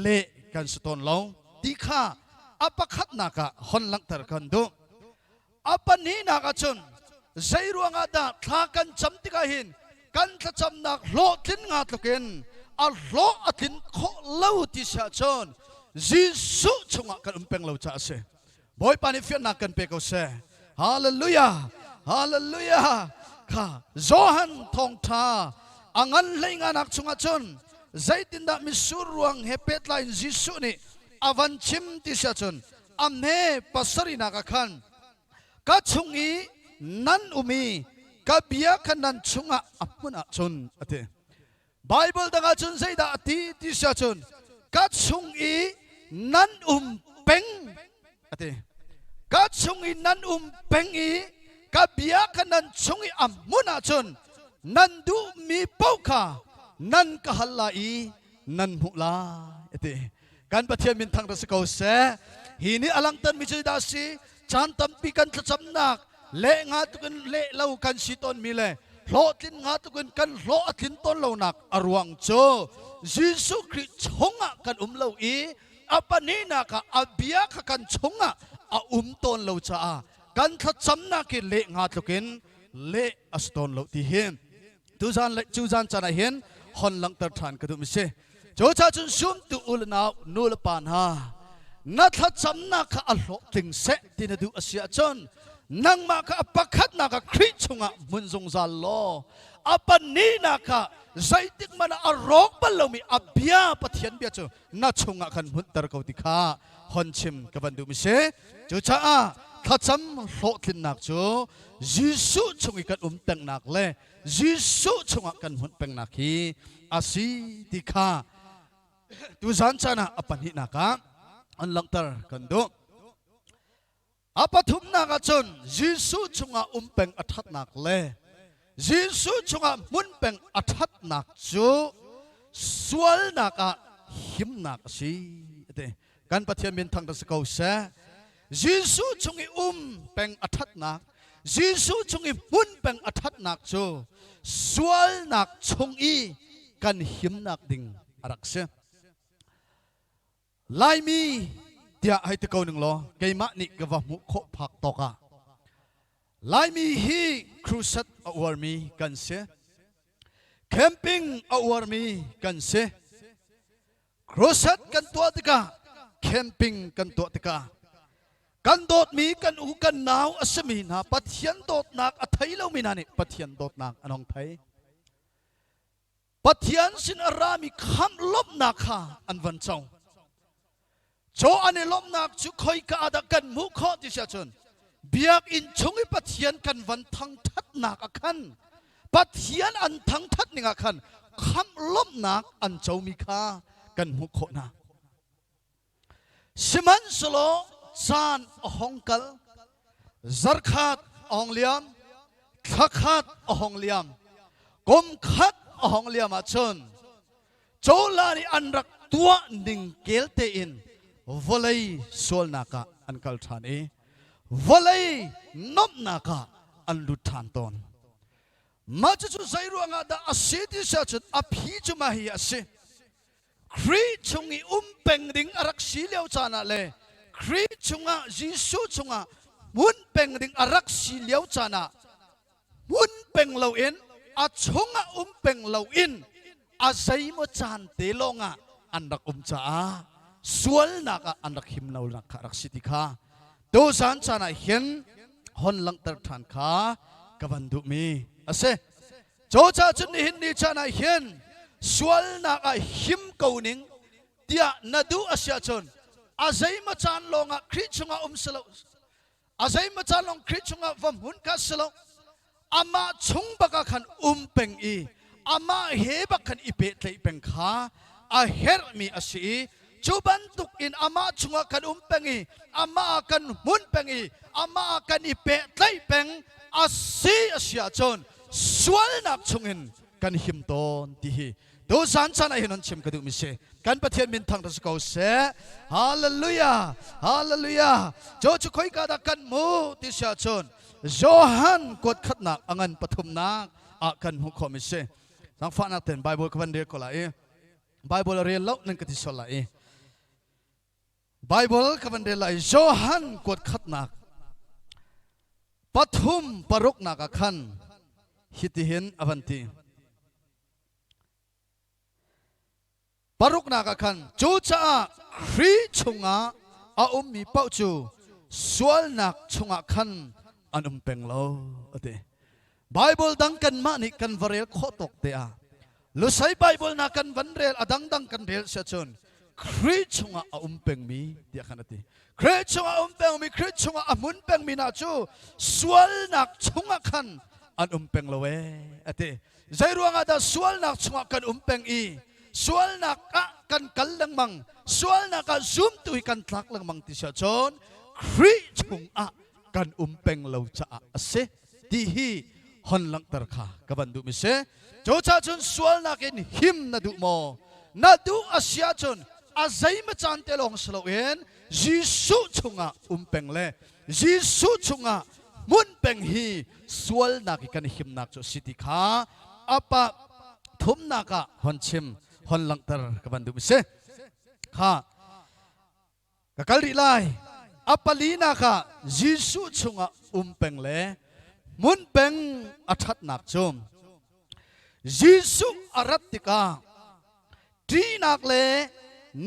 เละกันสตนเลวติข้าอัปคัดนักฮอนลังตระกันดูอัปนี้นักจุนใจรวงอาดาทากันจำติกาหินกันทัดจำนักโลทินงาตุกินอัลโลอัดลินโคเลวติชาจนยิสุชงกันอุปเปงเลวจ้าเสบอยปานิฟินักกันเปกเสฮาเลลูยาฮาเลลูยาข้าโจฮันทองทาอังันเลยงานักชงจนใจตินดามิสุรวงเฮเปตไลน์ยิสุนี่อวันชิมติชาจนอัมเนปัสรินักขันกัจงอีนันอุมีกับเบียขันนันชงอัปมุนจนอเตไบเบิลดังจนใจดาตีติชาจนกัจงอีนันเป็งอเตกัจงอีนันเป็งอีกับเบียขันนันชงอีอัมมุนจนนันดูมีเป้าขานันกฮัลลาอีนันมุลาอเตการปฏิบัติทางรัศกาเสฮีนี่อลังตันมิจฉาดาสีจันตัมปีกันทจำนักเละงาตุกันเละเล่ากันสิตอนมีเลยโลทินงาตุกันโลทินต้นเล่านักอรวงโจยิสุคริสต์ชงกันเล่าอีอัปนี้นักอับเบียกันชงต้นเล่าจ้ากันทจำนักเละงาตุกันเละอัสตอนเล่าที่เห็นทุจานเละจูจานจะไหนเห็นฮอนลังตัดทานกันดูมิเช่โจชาจุนซุมตุอุลนาวนูลปานฮานัทจำนักอัลโลติงเสตินดูอาเซียจนนังมากับปักขัดนักคริสชงมุนจงซัลโลอัปนี้นักใจติกมันอารมณ์บลลมีอับยาปะเทียนเบียจูนัชงกันมุนตระกวติขาฮอนชิมกับดูมิเช่โจชาถ้าจำโลตินนักจูยิสุชงกันตังนักเล่ยิสุชงกันมุนเป็งนักฮีอาศิติขาตุจันชนะอัปนินักอันลังตร์กันดูอัปทุมนักจนยิสุชงเป็งอัฐนักเล่ยิสุชงมุนเป็งอัฐนักจูสวลนักหิมนักสิเตการปฏิบัติทางรัศกาเสยิสุชงเป็งอัฐนักยิสุชงมุนเป็งอัฐนักจูสวลนักชงอีกันหิมนักดิ่งอารักเสไลมีเดียให้ตะโกนหนึ่งล้อเกยมะนิกวะมุขผักตอกะไลมีฮีครูซัดอวาร์มีกันเสแคมปิ้งอวาร์มีกันเสครูซัดกันตัวตะกะแคมปิ้งกันตัวตะกะกันโดดมีกันอูกันหนาวอัศมีนาปัทยันโดดนักอัฐยเลวมีนานิปัทยันโดดนักอันองไทยปัทยันสินอารามีคำลบนักฮะอันวันเจ้าโจอันนี้ล้มนักจุคอยกาดกันมุขดิฉันเบียกอินชงอิปัทยันกันวันทั้งทัดนักขันปัทยันอันทั้งทัดนี่ขันคำล้มนักอันเจ้ามีค่ากันมุขนะสิมันสโลจานหงกัลซาร์ขัดอองเลียมทักขัดอองเลียมกมขัดอองเลียมชนโจลานีอันรักตัวนิ่งเกลเตอินวลัยโซลนักอันกัลทานวลัยนบนักอันลุทานตอนมาจุดใจรัวงาดาอาศัยที่จะจุดอภิจุมาฮีอาศัยครีชงอีเป็งดิ่งอารักสีเลี้ยวจานาเลครีชงอ่ะยิสุชงอ่ะมุนเป็งดิ่งอารักสีเลี้ยวจานามุนเป็งเหล่าอินอาชงอ่ะเป็งเหล่าอินอาศัยมจานเตลงอ่ะอันรักจ้าสวลนักอันรักหิมนาวนักรักสิติขาดูสันชนะเห็นฮอนลังตร์ทานขากับดูมีอาศัยโจจ้าจุนหินนี่ชนะเห็นสวลนักหิมกูนิงเดียนาดูอาศัยจนอาศัยมาจานลงคริชงอ่ะสโลอาศัยมาจานลงคริชงอ่ะวมุนกัสโล อามาชงบักขันเป็งอีอามาเฮบักขันอิเปตเลยเป็งขาอาเฮรมีอาศีจูบันตุกอินอามาชงกันเป็งอีอามากันมุนเป็งอีอามากันอิเปตเลยเป็งอาศีอาเซียจนสวลนักชงอินกันหิมตอนที่ดูสันสันไอ้นนชิมกระดูมิเชกันประเทศมินทังรัสกาวเสฮาเลลูยาฮาเลลูยาโจจุคอยกาดักกันมูติเสียจนโจฮันกดขัดนักอังันปฐมนักอากันมุขมิเชสังฟังนักเต็นไบเบิลกันเดียกละเอไบเบิลเรียนแล้วนั่นก็ที่สละเอไบเบิลกันเดียละโจฮันกดขัดนักปฐมปรุกนักขันฮิติเห็นอวันตีปรุกนักขันจูจ้าครีชงอามีเป้าจูสวลนักชงขันอันเป็งโลอเดไบเบิลดังกันมานิกันวเรลโคตกเตียลุใส่ไบเบิลนักกันวันเรลอดังกันเรลเสียจนครีชงอาเป็งมีเดียขันตีครีชงอาเป็งมีครีชงอามุนเป็งมีนาจูสวลนักชงขันอันเป็งโลเอเดใจรวงอาดาสวลนักชงกันเป็งอีสวลนักกันกัลลังมังสวลนักซุ่มตุยกันทักลังมังติเสียจนครีชงอากันเป็งเราจะเสดีฮีฮอนลังตระขากับดูมิเสโจจ้าจนสวลนักอินหิมนาดูโมนาดูอาเซียจนอาใจมาจันเตลองสโลเอนยิสุชงอาเป็งเล่ยิสุชงอามุนเป็งฮีสวลนักกันหิมนักจสิติขาอปะทุมนักฮอนชิมฮอนลังตระกับดูมิเสข้ากะกะลิไลอปลีนาค่ะยิสุชงเป็งเล่มุนเป็งอัฐนักจมยิสุอารัตติกาทีนักเล่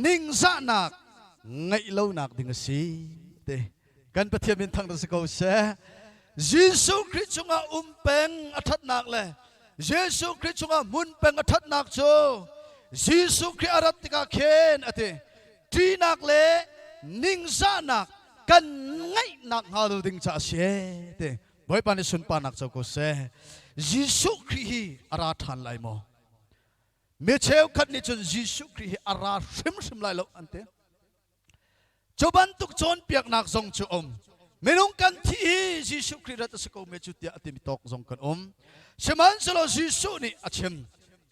นิงซานักไงเล่านักดิ่งสีเดกันประเทศมินทังรัสกาวเสยิสุคริสต์ชงเป็งอัฐนักเล่ยิสุคริสต์ชงมุนเป็งอัฐนักโจยิสุคริสต์อารัตติกาเคนอเตทีนักเล่นิงซานักกันไงนักฮาลูดิงจ่าเสเดบ่อยปานิสุนปานักเจ้าก็เสยิสุคริสต์อาราทันไลโมเมื่อเช้าขัดนิจนยิสุคริสต์อาราชิมไลโลอันเตจบันตุกโจนเปียกนักทรงจูเมื่อนุ่งกันที่ยิสุคริสต์รัตสกเมจุติอติมิตกทรงกันเชมันสโลยิสุนี่อาชิม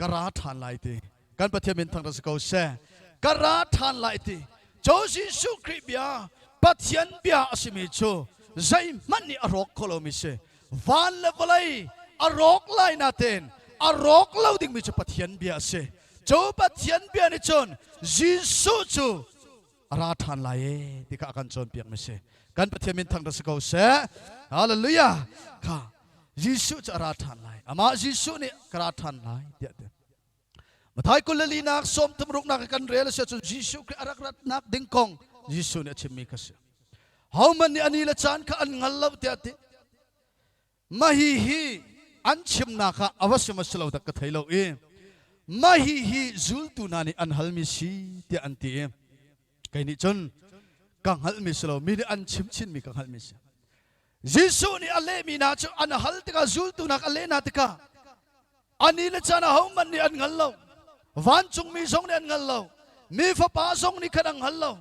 กราทันไลเตกันประเทศมินทังรัสกาวเสกราทันไลเตโจยิสุคริสต์เบียปัจจัยเบียอสิมิโจใจมันนี่อรกโคลมิเชวันเลวไลอรกไลนาเตนอรกเล่าดิ่งมิโจปัจจัยเบียเชโจปัจจัยเบียนี่จนยิสุจูอาราธานไลที่ข้ากันจนเปียกมิเชกันประเทศมินทังรัสกาวเสฮาเลลูยาข้ายิสุจะอาราธานไลอามายิสุนี่อาราธานไลเดียดมาท้ายกุลลีนักสมตมรุกนักกันเรียลเชจนยิสุคืออารักนักดิ่งกงยิสุเนี่ยชิมิกัสเฮามันนี่อันนี้ละจานข้าอันงัลลาวเตียติมาฮีอันชิมนักข้าอวสมัสลาวตักไทยเราเองมาฮีจุลตุนานี่อันฮัลมิซีเตียอันตีเองไกนี่จนกังฮัลมิสลาวมีอันชิมมีกังฮัลมิสยิสุนี่อัลเลมีนาจอันฮัลติกาจุลตุนักอัลเลนาติกาอันนี้ละจานเฮามันนี่อันงัลลาววันจงมีสองนี่อันงัลลาวมีฟ้าป่าสองนี่ขันอันงัลลาว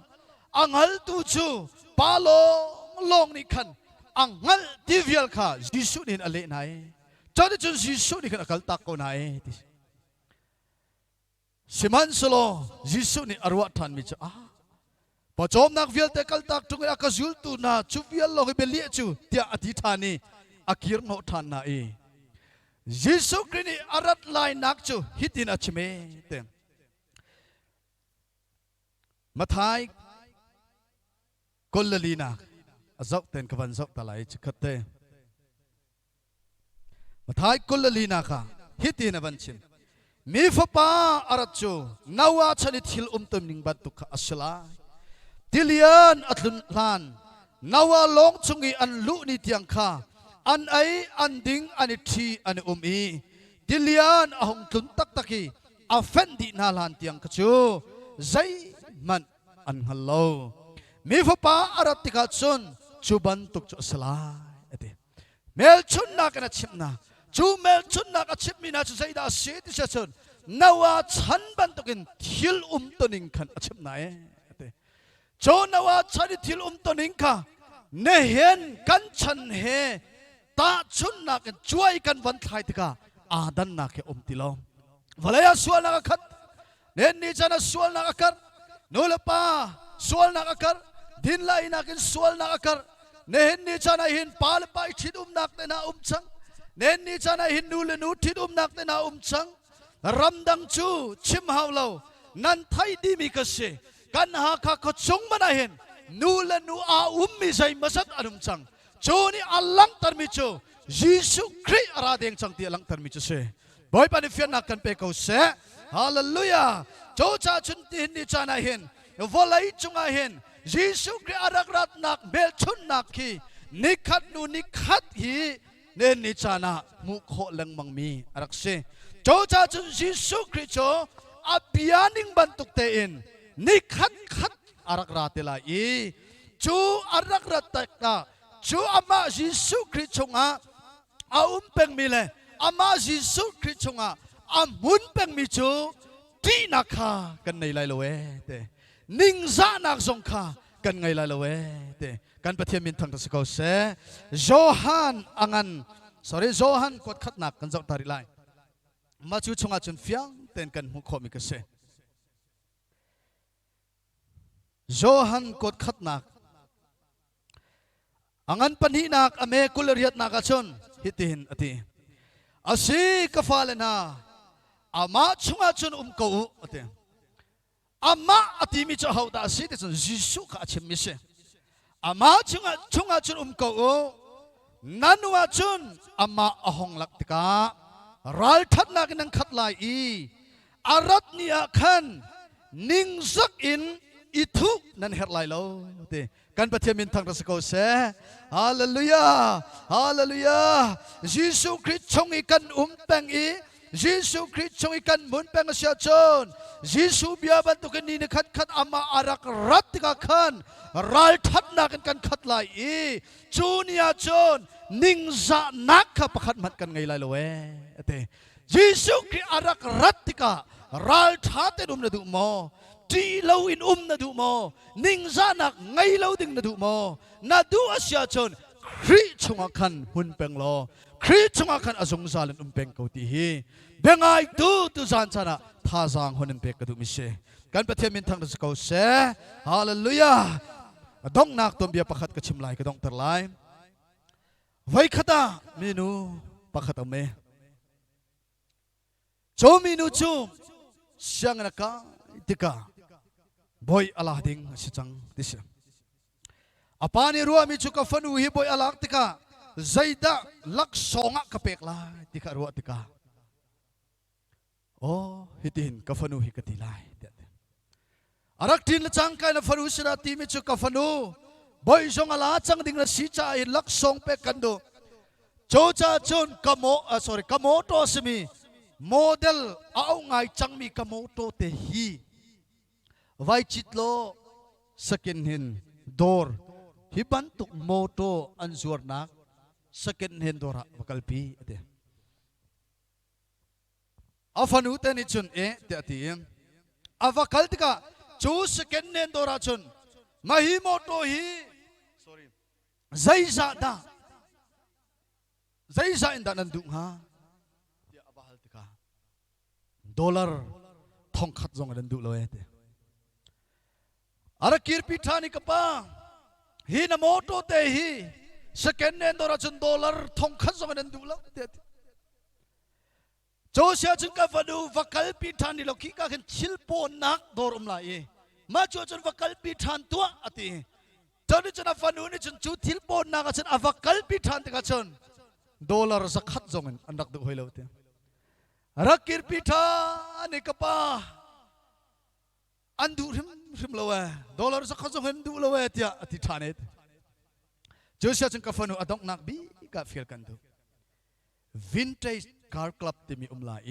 อังฮัลตูจูปาโลลงนี่ขันอังฮัลดิวิลข้ายิสุนี่อัลเลนายจนจนยิสุนี่ขันอักลตักโกนายสิมันสโลยิสุนี่อรวะทันมิจ้าพอจอมนักวิลเตกัลตักจุงอักจุลตูนาจูวิลลงเบลียจูเตียอธิธานีอากิรโนทันนาเอยิสุคริสต์อารัตไลนักจูฮิตินัชเมเตมาท้ายกุลลีนักจอกเต็นกวันจอกตะไลจิกเตมาท้ายกุลลีนักฮิตินวันชิมมีฟ้าป่าอารัตจูนาวาชนิดฮิลตุมนิงบัตตุกอัสลาดิเลียนอัตลุนลานนาวาลงจุงีอันลุนิตยังข้าอันไออันดิงอันทีอันอีดิเลียนอาหงตุนตักตักีอาเฟนดีนาลานที่ยังขจูใจมันอันฮัลโหลมีฟ้าป่าอารัตติกาจุนจูบันตุกจุสลาย เมลชุนนักนะชิมนะจูเมลชุนนักชิมมีนะจูใจดาเสียที่จะชนนาวาฉันบันตุกินทิลตัวนิงขันชิมไหนโจนาวาฉันทิลตัวนิงค่ะเนเห็นกันฉันเฮตาชุนนักช่วยกันวันไทยติกาอาดันนักติลอวลายสวลนักขัดเน้นนี่จะนะสวลนักขัดนูเลป้าสวลนักขัดดินไลนักสวลนักขัดเน้นนี่จะนะหินปาลไปทิดนักเนนาจังเน้นนี่จะนะหินนูเลนูทิดนักเนนาจังรำดังจูชิมฮาวเลานันไทยดีมีกษกันหาข้าขจงมาเห็นนูเลนูอามีใจมาสัตอารมณ์จังจูนี่อัลลังตรมิจูยิสุคริอาราเดงจังที่อัลลังตรมิจูเสบอยปานิฟิยนักกันเปกเอาเสฮาเลลูยาจูจ่าจุนตินนี่จานาเห็นวอลายจุงอาเห็นยิสุคริอารักรัตนักเบลชุนนักขีนิคัดนูนิคัดฮีเนนิจานามุขโลังมังมีอารักเสจูจ่าจุนยิสุคริโจอาบิยานิงบันตุกเตอินนิคัดคัดอารักรัตลาอีจูอารักรัตตะจูอามายิสุคริโจงอาเป็งมีเลอามายิสุคริโจงอามุนเป็งมีจูที่นักขากันในไลโลเวเตนิงซานักสงขากันไงไลโลเวเตกันประเทศมินทังทัศกเสโจฮันอังันโจฮันกดขัดนักกันจังตาริไลมาจูชงอาจุนเฟียงเต้นกันมุขมิกเสโจฮันกดขัดนักอังันปัญหานักอเมกุลเรียดนักชนฮิติหินอติอาศัยกฟ้าเลนาอามาชงอาจุนกูอติอามาอติมิจหาวดาสิติจุนยิสุข้าชิมิเสอามาชงอาจุนกูนันวาจุนอามาอหงลักติการัลทัดนักนังขัดลายอีอารัตนีอาคันนิงซักอินอิทุนันเฮรไลโลเตกันประเทศมินทางรัสโกเสฮาเลลูยาฮาเลลูยายิสุคริสต์ชงอีกันแปงอียิสุคริสต์ชงอีกันมุนแปงเสียจนยิสุบิอาบันตุกันนี่ขัดขัดอามาอารักรัตติกาขันรัลทัดนักกันขัดลายอีจูเนียจนนิงซานักขับขัดมัดกันไงไลโลเวเตยิสุคริสต์อารักรัตติการัลทัดเตดุมนดุโมที่เราอินนาดูโมนิงซานักไงเราดึงนาดูโมนาดูอาเซียชนคริชงอาคันหุ่นเป็งโลคริชงอาคันอาสงสารอุ่นเป็งเขาตีฮีเบงไอดูจานชนะท่าจางหุ่นเป็งกระดูมิเชกันประเทศมินทังรัสเขาเสฮาเลลูยาดงนักตัวเบียประคัดกระชิมลายกระดองตะไลไว้ขตาเมนูประคัดเอาเมโจเมนูจูเสียงนักติกาบอยอาลาดิงสิจังดิสอปานิรัวมิจุกฟันูฮิบอยอาลาติกาใจดะลักสองะกเปกลาติการัวติกาโอ้ฮิตินกฟันูฮิกติลายอารักทินละจังกายนะฟันูสิราติมิจุกฟันูบอยจงอาลาจังดิงละสิจ่ายลักสองเปกันดูโจจ่าจนกโมกโมโตสมีโมเดลเอาไงจังมีกโมโตเตฮีไว้จิตโลสกินหินดอร์ฮิบันตุกโมโตอันจวรนักสกินหินดอร์วกัลปีเดอาฟันูเตนิจุนเตอติมอาวกัลติกาจูสกินหินดอร์จุนมาฮิโมโตฮีใจซาอินดานันดุงฮาเดียอาวกัลติกาดอลลาร์ทองขัดจงนันดุโลเอเตอารักคิร์พิธานิกป้าฮีนโมโตเตฮีสแกนเนนดอร์จุนดอลลาร์ทองคำสมัยนั้นดูแล้วเด็ดโจเซียจุนกับฟัดูวักลพิธานิโลกิกาเห็นชิลโปนักดอร์มลายมาโจจุนวักลพิธานตัวอติจนจุนฟันูนี่จุนจูทิลโปนักจุนวักลพิธานติกาจุนดอลลาร์สักขัดจงอันดักดูให้เราเตอารักคิร์พิธานิกป้าอันดูริมละเวดอลลาร์สักข้าจงเห็นดูละเวที่อธิษฐานเองจูเซียจึงกับฟันูอดองนักบีกับฟิลกันดูวินเทจคาร์คลับที่มีลาย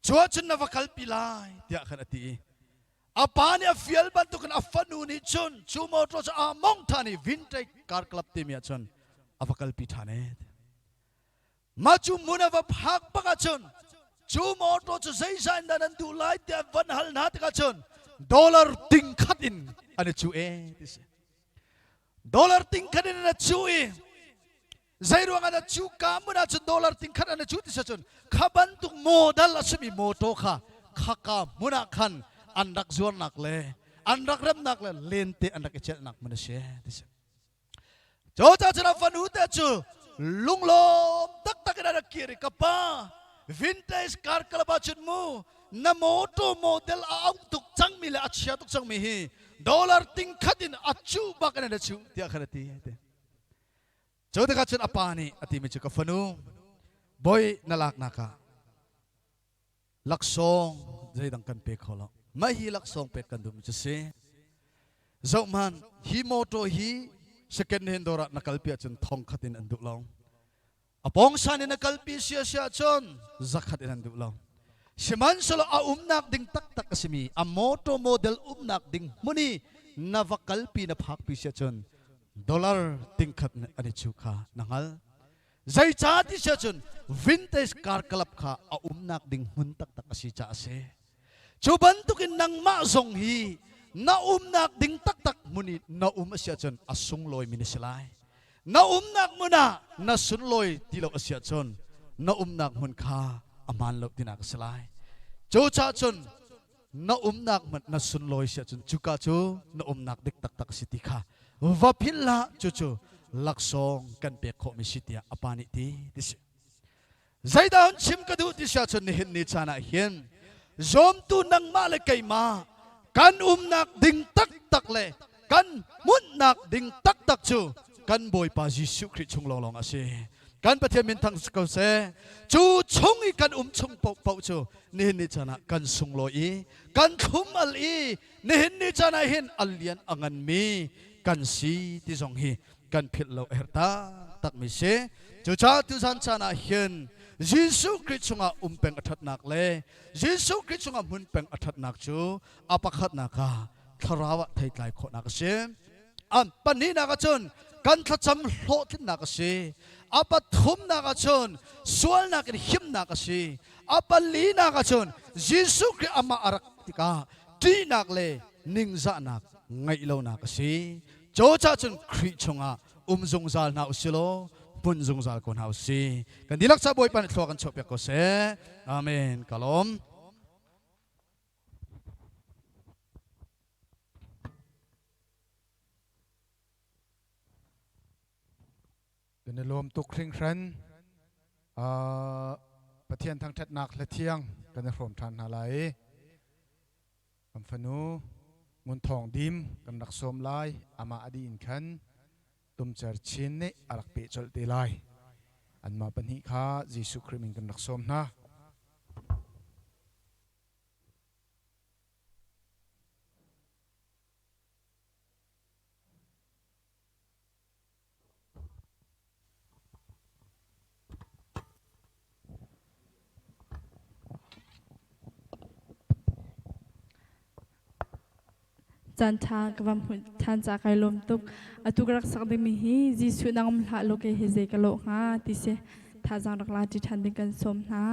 ชัวจุนนวักลปิลายที่อาขันอติอาปานี่ฟิลบันตุกันอัฟฟันูนี่จุนชูโมโตจะอามองทานี่วินเทจคาร์คลับที่มีจุนอวักลปิธานเอง มาจูมุนาวพักปะกะชนจูมอโตจูใจใจนันดูไลเตียวันฮัลนาตกะชนดอลลาร์ติงขัดอินอันนี้จูดิเสดอลลาร์ติงขัดอินอันนี้จูใจรวงอันนี้จูกามุนาจูดอลลาร์ติงขัดอันนี้จูดิเสชนขับันตุกโมดัลลัสมีโมโตค่ะขักามุนาขันอันรักจวนนักเลยอันรักเริ่มนักเลยเลนเตอันรักเจ็ดนักมันเสียดิเสโจจ้าจะนับฟันหูเตจูลุงลมตักกันอะไรกิริกับป้าวินเทจการกระบาดจุดมูนโมโตโมเดลอาตุกจังมีเลยอัจฉริยะตุกจังมีฮีดอลลาร์ติงขัดินอัจฉริยะกันนะจูเดียขันตีโจเด็กจุดอปานีอติมิจุกับฟันูบอยนลักนักลักซองใจดังกันเปกขอลไม่ฮีลักซองเปกกันดูมิจุเสเจ้ามันฮีโมโตฮีสเกนเฮนดอร์นักกัลปีจนทองขัดินอันดุลองอปองชานินักกัลปีเสียจนจักขัดินอันดุลองชิมันสโลอานักดิ่งตักกสิมีอโมโตโมเดลนักดิ่งมุนีนับกัลปีนับพักปีเสียจนดอลลาร์ดิ่งขัดอันนี้ชูขานังฮัลใจจ้าที่เสียจนวินเทจการกลับขาอานักดิ่งมุนตักกสิจ้าเสจูบันตุกินนังมาซงฮีนานักดิ่งตักมุนีนาเสียจนอสุงลอยมินิสลายนานักมุนานาสุนลอยที่เราเสียจนนานักมุนขาอามันลบที่นักสลายโจจ้าจนนานักมันนาสุนลอยเสียจนจุกาจูนานักเด็กตักสิติค่ะว่าพิลละจูลักซองกันเปียกขมิสิติอาปานิตีดิสิใจดาวชิมกระดูที่เสียจนเห็นนิจานะเห็นจอมตูนังมาเลยไกมากันนักดิ่งตักเลยกันมุนนักดิ่งตักจูกันบอยปาจิสุคริชงลองอาเซกันประเทศมินทังสกาวเซจูชงอีกันชงปอกจูนี่นิจานะกันสงลอยกันคุมอัลอีนี่นิจานะเห็นอัลเลียนอังันมีกันสีที่สองฮีกันพิลโลเอร์ตาตักมิเซจูชาตุสันชานะเห็นยิสุคริชงอาเป็งอัฐนักเลยยิสุคริชงอามุนเป็งอัฐนักจูอาปักขัดนักทาราวะไทยไลขนักเซอันปันนี้นักจนกันทัดจำโลทินักเซอาปัทุมนักจนสวลนักหิมนักเซอาปัลีนักจนยิสุคริอามาอารักติกาตีนักเลยนิ่งจะนักไงเล่านักเซโจจ้าจนคริชงอาจงซาลนาอุสิโลปุนจงซาลคนเฮาซีกันดีลักษณะบอยปันทวกันชอบยากเสอาเมนกะลอมเป็นลมตุกคริ่งครันประเทศทางทัดนักและเที่ยงกันในโคมทันอะไรคำฟนูมุนทองดิมกันนักสมลายอามาอดีอินขันตุมเจอชินเนอารักเปจลตีลายอันมาปัญหิข้าจิสุคริมิงกันนักสมนะ จันทากวามหุ่นทันจากไอลมตุกอตุกรักสักเดมิฮีจิสุนังมหาโลกเฮเซกโลกาติเสทาจังรักลาจิทันดิกันสมนา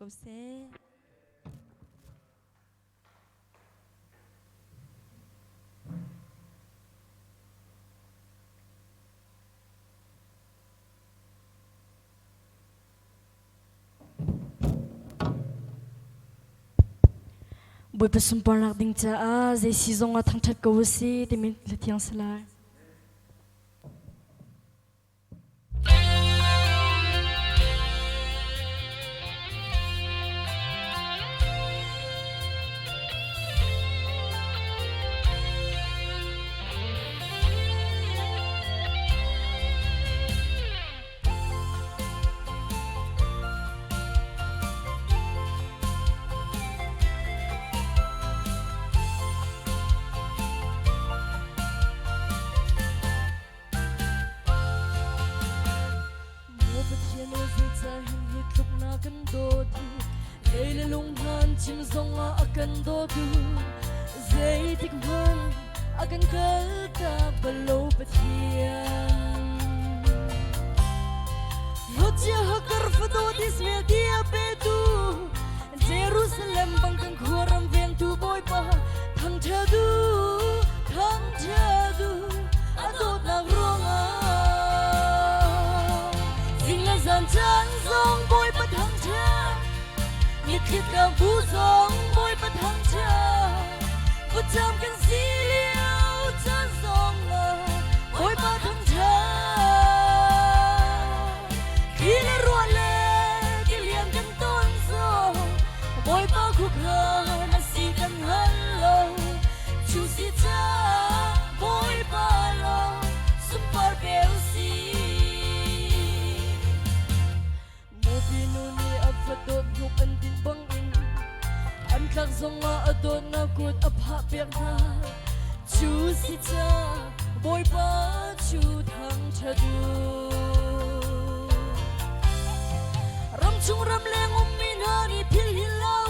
เขาเซ บุยประสุมปนักดิ่งจ้าเจสิจงอาทั้งทัดกวสีที่มีละเทียงสลายchim song akan do tu zai tik man akan kal ta balo pathian hojia hakar fado dis me dia petu Jerusalem bang kan khoram veng tu boy pa thang chadu adot na ronga singla zan chan song boy pa thang cha nhiệt thiết cả vũ giông môi bất thăng cha bất chạm cần xí liêu cha giông ngờ môi bất thăng cha khi lên ruộng lệ khi liền cần tôn giông môi bất khúc hờ là xí cần hân lâu chú xí cha môi bất lâu sum par bèo xí môi pinu ni ấp vật đốt nhục ân tin băng in anh khắc dòng mà ở đốt na cột ấp hạ biếc na chú si cha bồi ba chú thăng cha du ram chung ram leng min hani phil hilau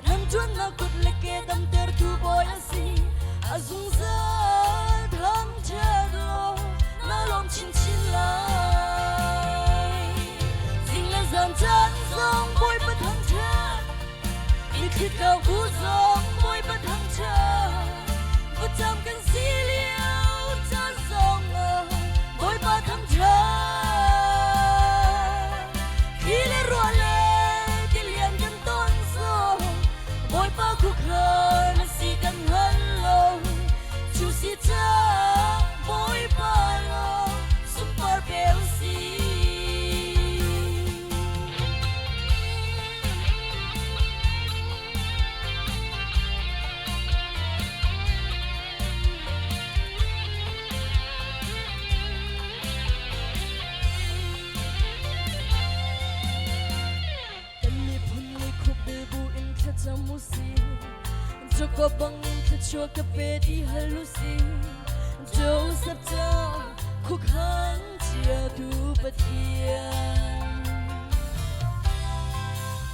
ram chuan na cột leke dam ter tu boy asi azung za thăng cha du na lom chin chin lai zing la zam chan dòng bồi ba thăng cha nhiệt thiết cao vũ giông môi bất thăng cha bất chạm cần xí liêu cha giông môi bất thăng cha khi lên ruộng lệ thì liền cần tôn giông môi bất khúc hờ là xí cần hân lâu chú xí cha môi bất lâu sum par bèo xí musi Joko bangin kachua kapeti halusi Joseph cha kukhan chia tu pathian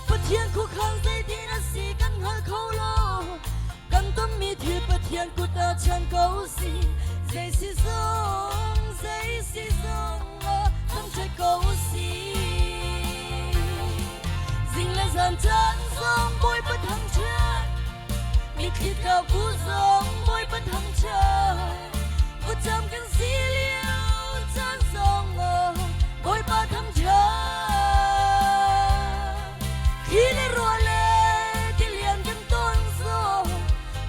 Pathian kukhan zay di na si kan hal khâu lo Kan tâm mi thi pathian kuta chan câu si Zay si zong Thang chay câu si Zing la zan chan zong boy bất thăng cha nhiệt thiết cao vũ giông môi bất thăng cha bất chạm cần xí liêu chan zong môi bất thăng cha khi lên ruộng lệ thì liền cần tôn giông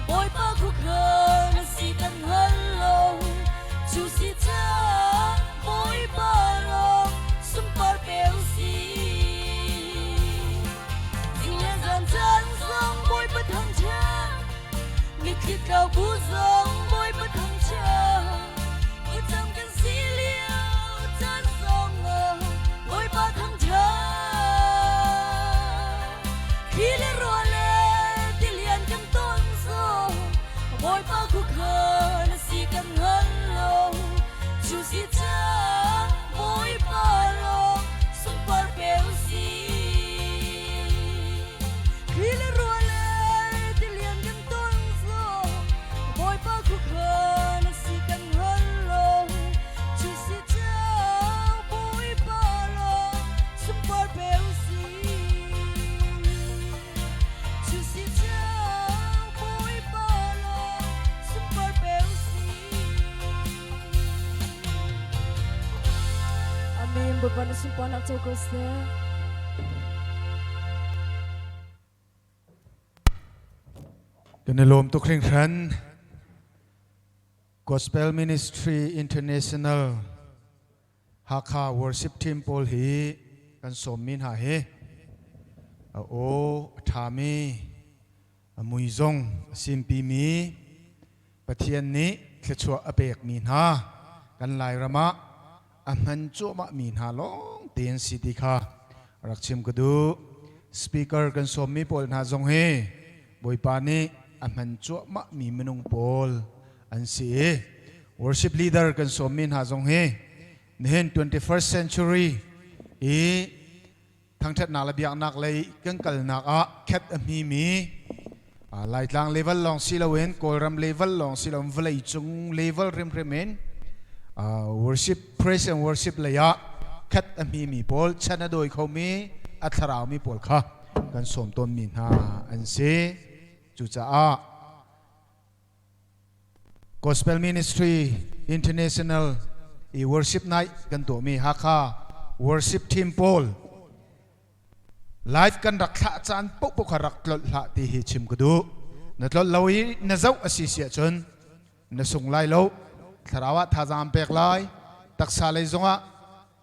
môi bất khúc hờ là xí cần hân lâu chú xí cha môi bất lâu sum par bèo xí chan sông môi bất thăng cha nhiệt thiết cao vũ giông môi bất thăng cha in buat panas sumpah nak cakap se. กันในลมตุกคริงครัน Gospel Ministry International ฮาคา Worship Team โพลฮีกันสมมินหาเฮโอทามีมุยซงซิมปีมีปะเทียนนี้เคชัวอเปกมีนหากันลายระมะอันมันจั่วมะมีนหาลงเตียนสิติคารักชิมกดูสปีกเกอร์กันสมมีโพลหาซงเฮบอยปานีอันมันจั่วมะมีมนุงโพลอันสี worship leader กันสมมีนหาซงเฮใน 21st century ทั้งชัดนักระเบียงนักเลยกันกัลนักแคทมีไล่ทางเลเวลลองสิลาเวนโกลรัมเลเวลลองสิลาเวลจุงเลเวลริมเมนworship praise and worship เลยแคทมีโพลชนะโดยเขามีอัตราวมีโพลค่ะกันสมต้นมีนาอันเซจุจ้าGospel Ministry International worship night กันตัวมีฮักค่ะ worship team โพลไลฟ์กันรักษาจานปุ๊บปุ๊บรักลดละที่หิชิมก็ดูนัดลดเราอีนัดเจ้าอาศิเสียจนนัดส่งไล่เราทาราวะท่าจางเปกไล่ตักษาเลยจงะ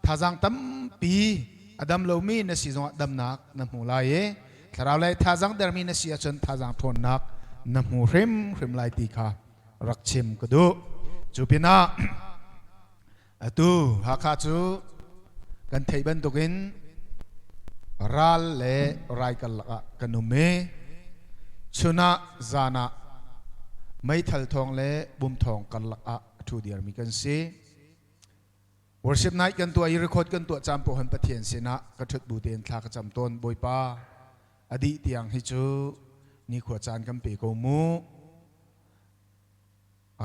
ท่าจางตั้มปีอดัมเรามีนัดสิจงะดัมนักนับหูไล่ทาราวเลยท่าจางเดอร์มีนัดเสียจนท่าจางทนนักนับหูริมไล่ตีค่ะรักชิมก็ดูจูปินะตูฮักข้าจูกันเทบันตุกินรัลเล่ไรกันละกันนุ่มเมชุนะจานะไม่ทัลทองเล่บุมทองกันละทูเดียร์มีกันซี worship night กันตัวอีรคดกันตัวจำปหันปะเทียนเสนะกระทุดบูเตียนทากระจำต้นบอยป้าอดีตยังฮิจูนี่ขวดจานกันเปโกมู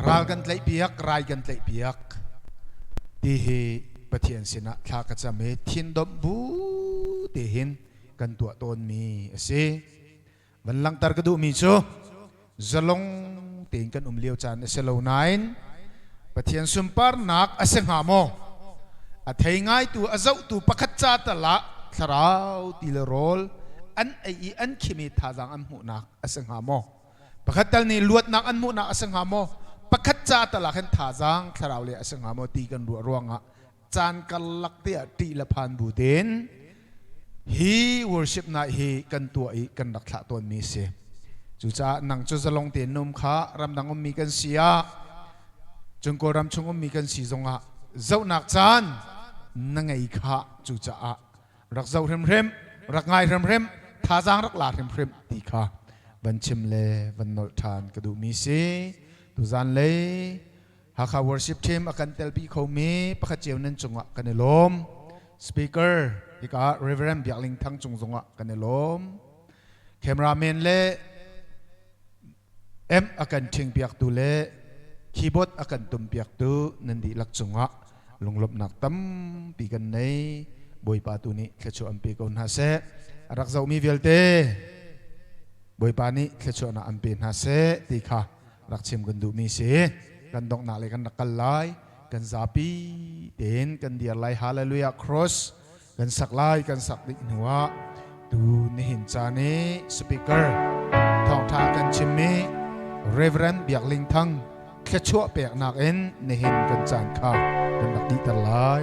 รัลกันเตะเปียกไรกันเตะเปียกที่เหปะเทียนเสนะทากระจำเมทินดมบูตีหินกันตัวต้นมีสิวันหลังตารกดูมีจูจะลงตีนกันเลี้ยวจานเสลวนายน์ปะเทียนสุมปาร์นักเสงหามออัฐยง่ายตัวอาเจ้าตัวปักจัดตละสราวตีลโรลอันอันขิมิท่าจังอันมุนักเสงหามอปักตัลนี่ลวดนักอันมุนักเสงหามอปักจัดตละเห็นท่าจังสราวเลยเสงหามอตีกันรัวรวงอ่ะจานกันลักเตียตีละพันบูเดนฮีworship na hi kan tua i kan rakha ton mi se chu cha nang chu zalong te num kha ram dang mi kan sia chung ko ram chung mi kan si zonga zau nak chan nangai kha chu cha a rak zau rem rem rak ngai rem rem tha jang rak la rem rem ti kha ban chim le ban nol than ka du mi se tu zan le ha kha worship team akan tel pi kho mi pakha chew nan chunga kan lom speakerอีกา Reverend เบียกลิงทั้งจงจงอ่ะกันในลมแคมราแมนเล่อากันเชิงเปียกตูเล่คีย์บอร์ดอากันตุ่มเปียกตูนันดีลักจงอ่ะลงลบหนักตั้มปีกันในบอยปาตูนี้แค่ชวนปีกันหาเสรักเจ้ามีเวลเต้บอยปานี้แค่ชวนอันเป็นหาเสตีค่ะรักชิมกันดูมีเสกันดอกหนาเลยกันนักกันไล่กันซาปีเต็นกันเดียร์ไล่ฮาเลลูยาครอสกันสักไล่กันสักดิหัวดูนี่เห็นจานี้สปีกเกอร์ทองทากันชิมมีเรเวอเรนด์เบียกลิงทั้งแค่ชั่วเปียกนักเอ็นนี่เห็นกันจานข้าวกันนักดีตลาย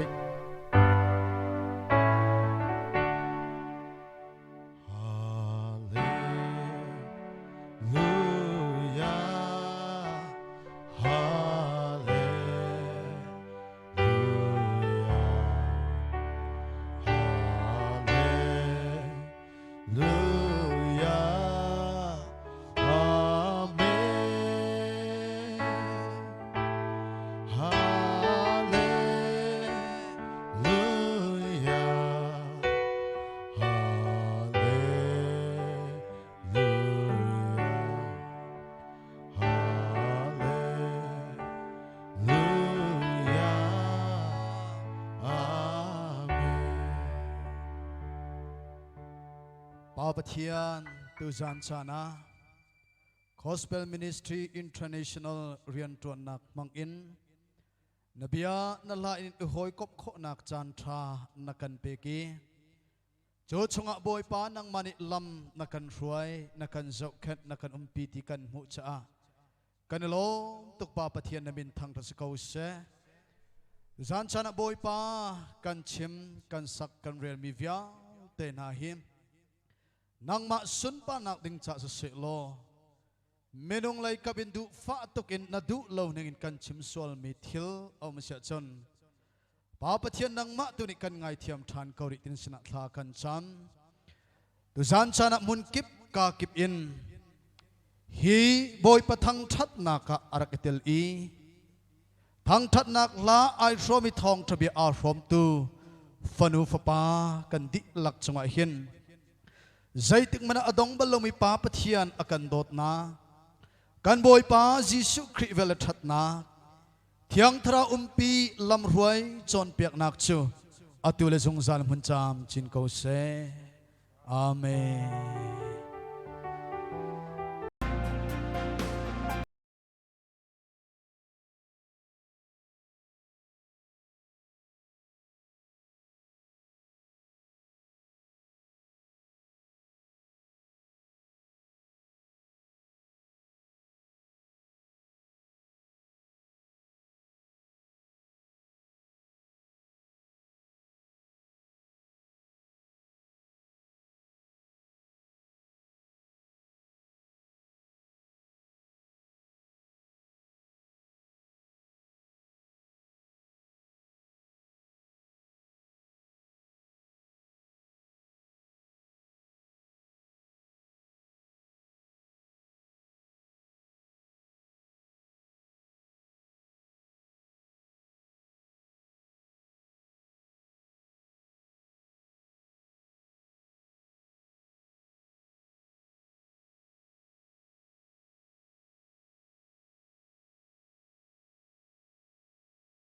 ปะเทียนตุจานชานะ Gospel Ministry International เรียนตัวนักมังอิน นบียนั่นละอินอุหอยกบโคนักจันทรานักกันเปกีโจชงะบอยปานังมันลำนักกันรวยนักกันเจ้าเข็ดนักกันปีติกันมุจากันโลตุกปาปะเทียนนบินทางทัศกาวเสจานชนะบอยปากันชิมกันสักกันเรียนมีวิาเตนาหิมนังมาสุนปานักดิ่งจักเสกโลเมนงไลกับอินดูฟ้าตุกินนาดูเหล่านึงกันชิมสวลมีทิลเอามาเสียจนปาปะเทียนนังมาตุนิกันไงเทียมทานเกาหลีตินสนักลากันจันดูจานชนะมุนกิบกากิบอินฮีบอยปะทังทัดนักอารักเตลอีทังทัดนักลาไอโรมิทองทะเบียอาร์มตูฟันูฟปากันดิลักจังหวะเห็นใจติกมันอดงบลมีปาปะเทียนอากันโดดนากันบอยปาจิสุคริเวลทัดนาเทียงทราปีลำรวยจนเปียกนักจูอตุเลจงซาลมุนจามจินโกเซอาเมน